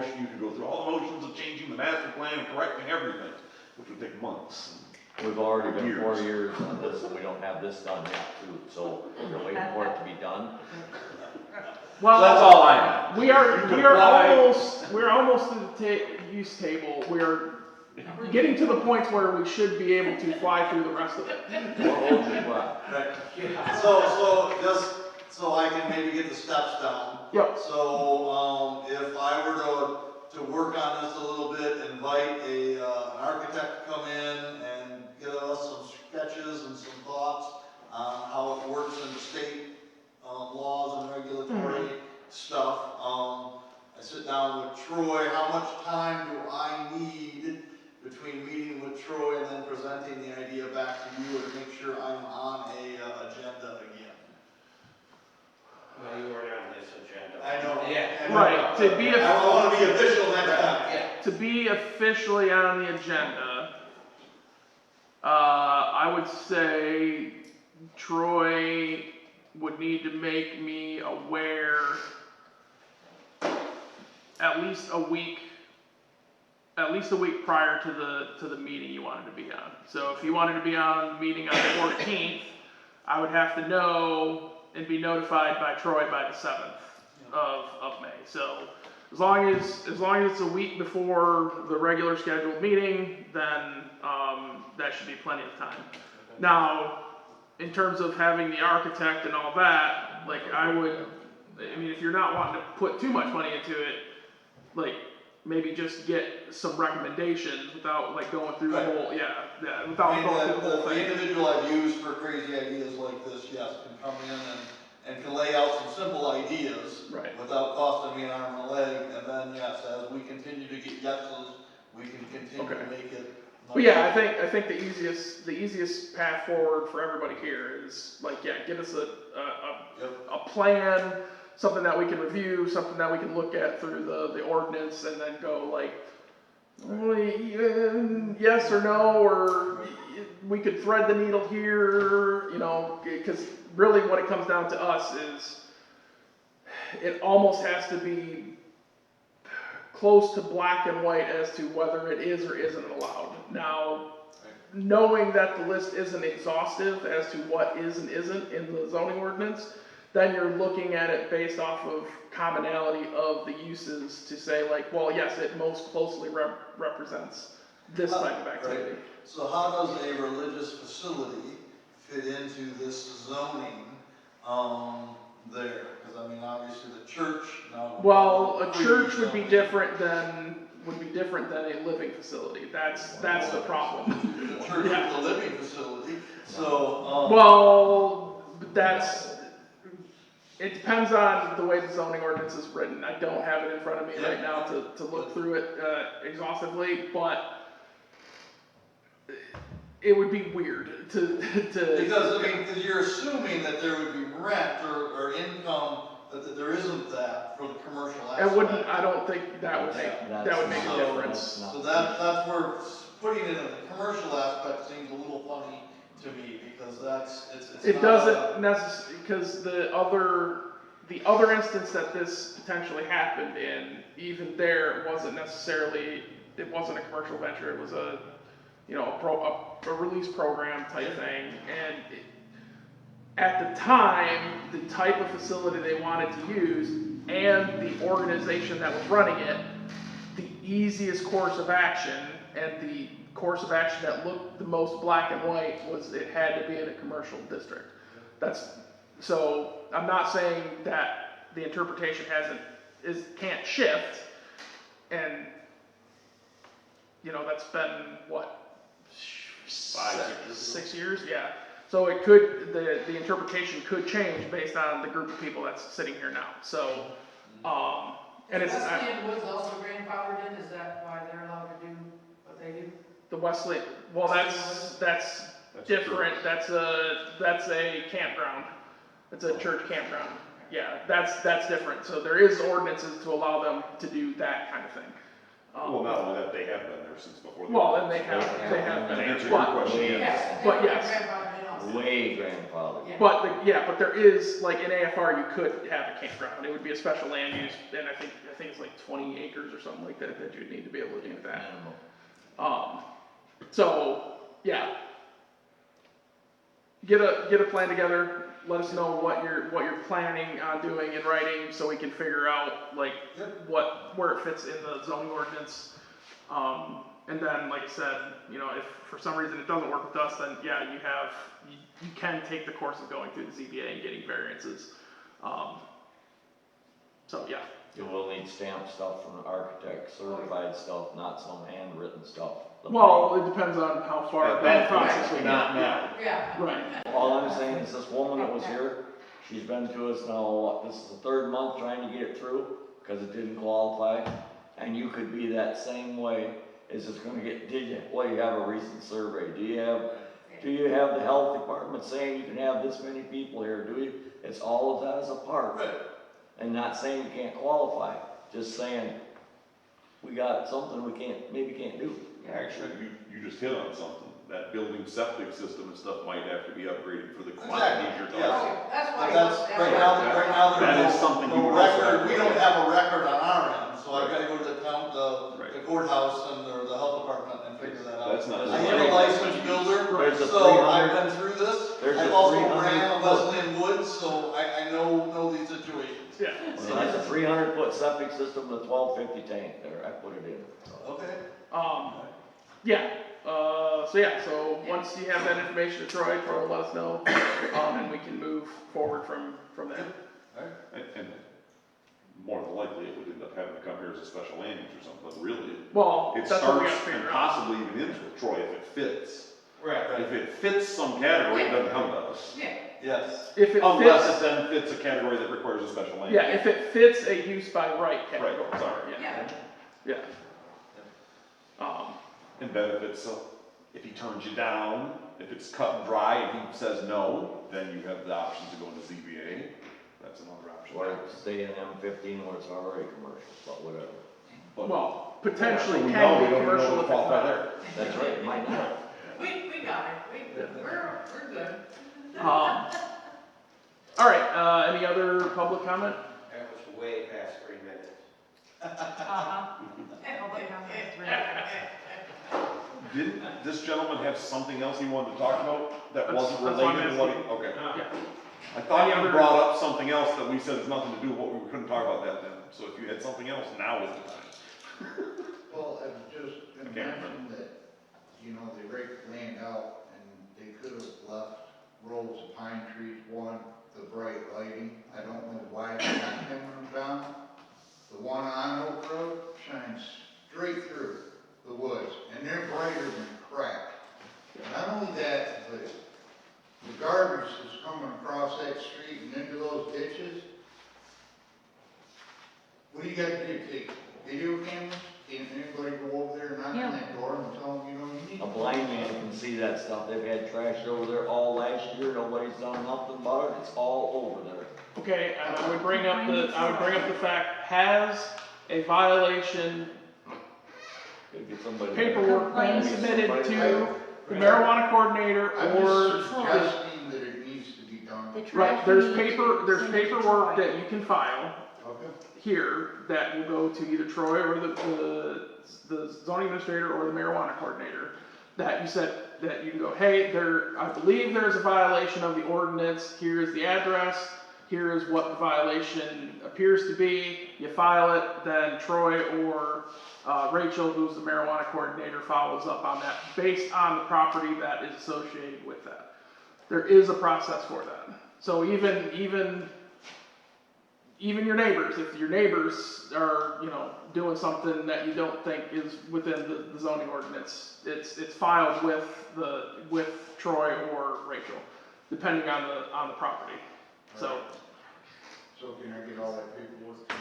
through all the motions of changing the master plan and correcting everything, which would take months.
We've already been
Years.
4 years on this, and we don't have this done yet, too, so we're waiting for it to be done.
Well,
So that's all I have.
We are
You could apply-
we're almost to the use table. We're getting to the point where we should be able to fly through the rest of it.
We're holding,
Right. So just so I can maybe get the steps down.
Yep.
So, if I were to work on this a little bit, invite an architect to come in and give us some sketches and some thoughts on how it works in state laws and regulatory stuff. I sit down with Troy, how much time do I need between meeting with Troy and then presenting the idea back to you to make sure I'm on a agenda again?
Well, you weren't on this agenda.
I know.
Yeah.
I know.
Right, to be
I want to be official next time.
Yeah.
To be officially on the agenda, I would say Troy would need to make me aware at least a week prior to the meeting you wanted to be on. So if you wanted to be on the meeting on the 14th, I would have to know and be notified by Troy by the 7th of May. So as long as it's a week before the regular scheduled meeting, then that should be plenty of time. Now, in terms of having the architect and all that, like if you're not wanting to put too much money into it, like maybe just get some recommendations without like going through the whole, without going through the whole
The
thing.
individual I've used for crazy ideas like this, yes, can come in and can lay out some simple ideas.
Right.
Without costing me an arm and a leg, and then, yes, as we continue to get yeses, we can continue
Okay.
to make it.
But yeah, I think the easiest path forward for everybody here is like, yeah, give us a plan, something that we can review, something that we can look at through the ordinance, and then go like, yes or no, or we could thread the needle here, you know, because really what it comes down to us is it almost has to be close to black and white as to whether it is or isn't allowed. Now, knowing that the list isn't exhaustive as to what is and isn't in the zoning ordinance, then you're looking at it based off of commonality of the uses to say like, well, yes, it most closely represents this type of activity.
Right. So how does a religious facility fit into this zoning, there? Because I mean, obviously the church now.
Well, a church would be different than a living facility. That's the problem.
The church is a living facility, so,
Well, it depends on the way the zoning ordinance is written. I don't have it in front of me right now to look through it exhaustively, but it would be weird to.
Because, I mean, because you're assuming that there would be rent or income, that there isn't that for the commercial aspect.
I don't think that would make a difference.
So that's where putting it in the commercial aspect seems a little funny to me, because it's
It
not
doesn't necessarily, because the other instance that this potentially happened in, even there, it wasn't a commercial venture, it was a release program type thing, and at the time, the type of facility they wanted to use, and the organization that was running it, the easiest course of action, and the course of action that looked the most black and white was it had to be in a commercial district. So I'm not saying that the interpretation can't shift, and that's been what, 6 years, yeah. So it could, the interpretation could change based on the group of people that's sitting here now. So, and it's.
Wesleyan Woods also grandfathered in, is that why they're allowed to do what they do?
The Wesleyan, well, that's different. That's a campground. It's a church campground. Yeah, that's different. So there is ordinances to allow them to do that kind of thing.
Well, not only that, they have been there since before.
Well, and they have
To
been.
answer your question,
Way-
yes.
But yes.
Grandfathered in also.
Way grandfather.
Yeah.
But there is, like in AFR, you could have a campground. It would be a special land use, and I think it's like 20 acres or something like that you'd need to be able to do that. So yeah, get a plan together. Let us know what you're planning on doing in writing, so we can figure out like where it fits in the zoning ordinance. And then, like I said, if for some reason it doesn't work with us, then yeah, you can take the course of going through the ZBA and getting variances. So yeah.
You will need stamped stuff from the architect, certified stuff, not some handwritten stuff.
Well, it depends on how far that process we
Not
get.
now.
Yeah.
Right.
All I'm saying is this woman that was here, she's been to us now, this is the third month trying to get it through, because it didn't qualify. And you could be that same way, is it's gonna get, you have a recent survey, do you have the health department saying you can have this many people here, do you? It's all of that as a part. And not saying you can't qualify, just saying, we got something we maybe can't do.
Actually, you just hit on something. That building septic system and stuff might have to be upgraded for the
Exactly,
quantities you're talking about.
yes.
That's why.
But right now,
That
there's
is something you
no
would also
record,
have to
we don't
look
have a record on our end, so I've
Right.
gotta go to the courthouse or the health department and figure that out.
That's not.
I am a licensed builder,
There's a
so
300
I've been through this.
there's a
I've also
300
ran Wesleyan Woods, so I know these situations.
Yeah.
So that's a 300-foot septic system with a 1250 tank there, I put it in.
Okay.
Yeah. So once you have that information, Troy will let us know, and we can move forward from there.
And more than likely, it would end up having to come here as a special land use or something, but really,
Well,
it
that's what we
starts
got to
and
figure out.
possibly even ends with Troy if it fits.
Right,
If it fits some category, it doesn't come to us.
Yeah.
Yes.
If it
Unless
fits,
it then fits a category that requires a special land.
yeah, if it fits a use by right category.
Right, sorry.
Yeah, yeah.
And benefits, so if he turns you down, if it's cut and dry and he says no, then you have the option to go into ZBA. That's another option.
Or stay in M15 where it's already commercial, but whatever.
But-
Well, potentially
So we know,
can
we
be
don't even know
commercial
what
if it's
falls
not
by
there.
That's right, it might not.
We got it, we're good.
All right, any other public comment?
That was way past 3 minutes.
Didn't this gentleman have something else he wanted to talk about that
That's-
wasn't
that's what I'm
related to what he,
asking.
okay.
Yeah.
I thought
Any
you
other-
brought up something else that we said has nothing to do with what we couldn't talk about that then. So if you had something else, now is the time.
Well, I was just gonna
Okay.
mention that, you know, they raked the land out and they could have left rows of pine trees, one, the bright lighting. I don't know why they're not trimming them down. The one on Oak Road shines straight through the woods and they're brighter than crap. Not only that, but the garbage is coming across that street and into those ditches. What do you got to do? Take video cameras? Can anybody go over there and knock on that door and tell them, you know, you need?
A blind man can see that stuff. They've had trash over there all last year. Nobody's done nothing about it. It's all over there.
Okay, and I would bring up the fact, has a violation
Gotta get somebody.
paperwork been
Complaint.
submitted to the marijuana coordinator
I'm
or?
just suggesting that it needs to be done.
The trash
Right, there's
needs to be
there's
sent to
paperwork
Troy.
that you can file
Okay.
here that will go to either Troy or the zoning administrator or the marijuana coordinator. That you said, that you can go, hey, I believe there's a violation of the ordinance, here is the address, here is what the violation appears to be, you file it, then Troy or Rachel, who's the marijuana coordinator, follows up on that based on the property that is associated with that. There is a process for that. So even your neighbors, if your neighbors are, you know, doing something that you don't think is within the zoning ordinance, it's filed with Troy or Rachel, depending on the property. So,
So can I get all that paperwork?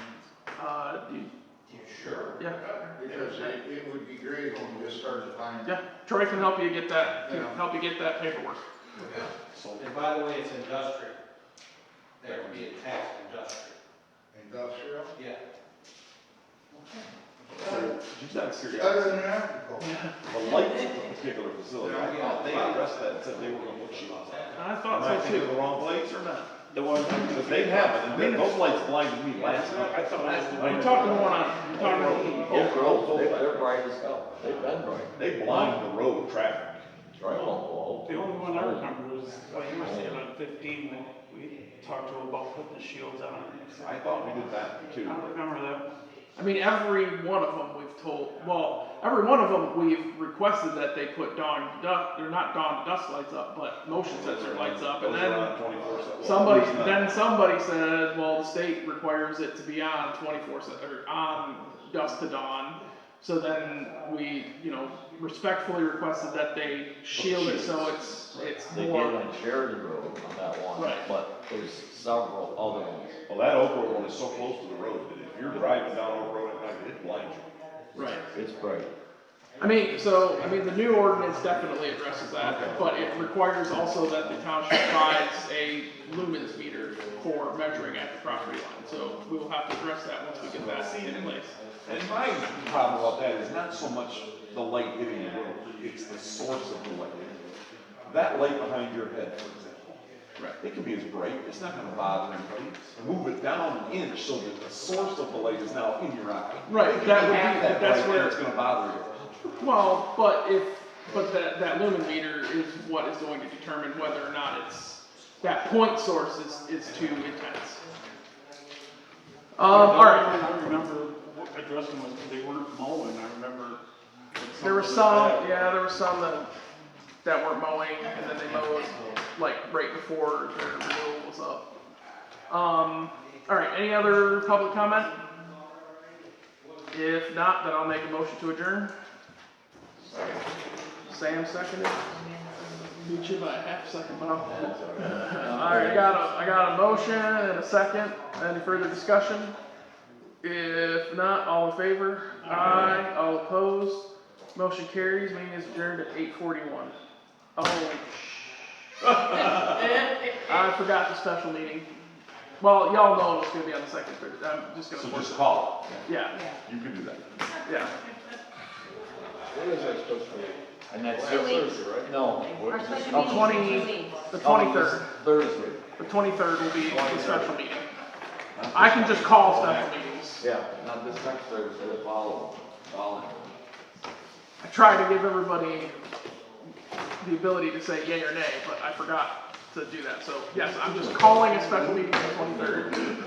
Sure.
yeah,
Because it would be great if we just started finding.
yeah, Troy can help you get that, paperwork.
So
And by the way, it's industrial. That would be a tax industrial.
Industrial?
Yeah.
just out of curiosity,
Better than agriculture.
the lights at the particular facility, I thought they addressed that and said they were gonna put shields on.
I
Am
thought
I
so
thinking of
too.
the wrong place or not?
The one.
But they haven't, and those lights blinded me last night.
I thought last night.
You're talking the one on, you're talking about
Oak Grove, they're bright as hell. They've been bright.
They blind the road traffic.
Right, well,
The only one I remember was what you were saying on 15, when we talked to him about putting the shields on.
I thought we did that too.
I don't remember that.
I mean, every one of them every one of them we've requested that they put not dawn to dusk lights up, but motion sensor lights up, and
Those are
then
on 24/7.
somebody said, well, the state requires it to be on 24/7, or on dusk to dawn. So then we, you know, respectfully requested that they shield it so it's
they did
more.
on Sheridan Road on that one,
Right.
but there's several other ones.
Well, that Oak Road one is so close to the road that if you're driving down Oak Road at night, it blinds you.
Right.
It's bright.
I mean, the new ordinance definitely addresses that, but it requires also that the township provides a lumens meter for measuring at the property line. So we will have to address that once we get that in place.
And my problem about that is not so much the light hitting the road, it's the source of the light. That light behind your head, for example.
Right.
It can be as bright, it's not gonna bother anybody. Move it down an inch so that the source of the light is now in your eye.
Right,
It can
that would
half
be-
that
that's
bright,
where-
and it's gonna bother you.
Well, but that lumen meter is what is going to determine whether or not that point source is too intense. All right.
I remember addressing them, they weren't mowing, I remember.
There were some, there were some that weren't mowing, and then they mowed like right before their renewal was up. All right, any other public comment? If not, then I'll make a motion to adjourn. Sam seconded. Beat you by a half second, but Alright, I got a motion and a second. Any further discussion? If not, all in favor? Aye. All opposed? Motion carries. Meeting is adjourned at 8:41. Oh. I forgot the special meeting. Well, y'all know it's gonna be on the second, Thursday. I'm just
So
gonna.
just call
Yeah,
it. You can do that.
yeah.
When is that supposed to be?
And that's
Two weeks.
No.
Our special
Oh,
meeting is
20
in 2 weeks.
The 23rd.
Thursday.
The 23rd will be the special meeting. I can just call special meetings.
Yeah, not this next Thursday, the following.
I try to give everybody the ability to say yay or nay, but I forgot to do that. So yes, I'm just calling a special meeting on the 23rd.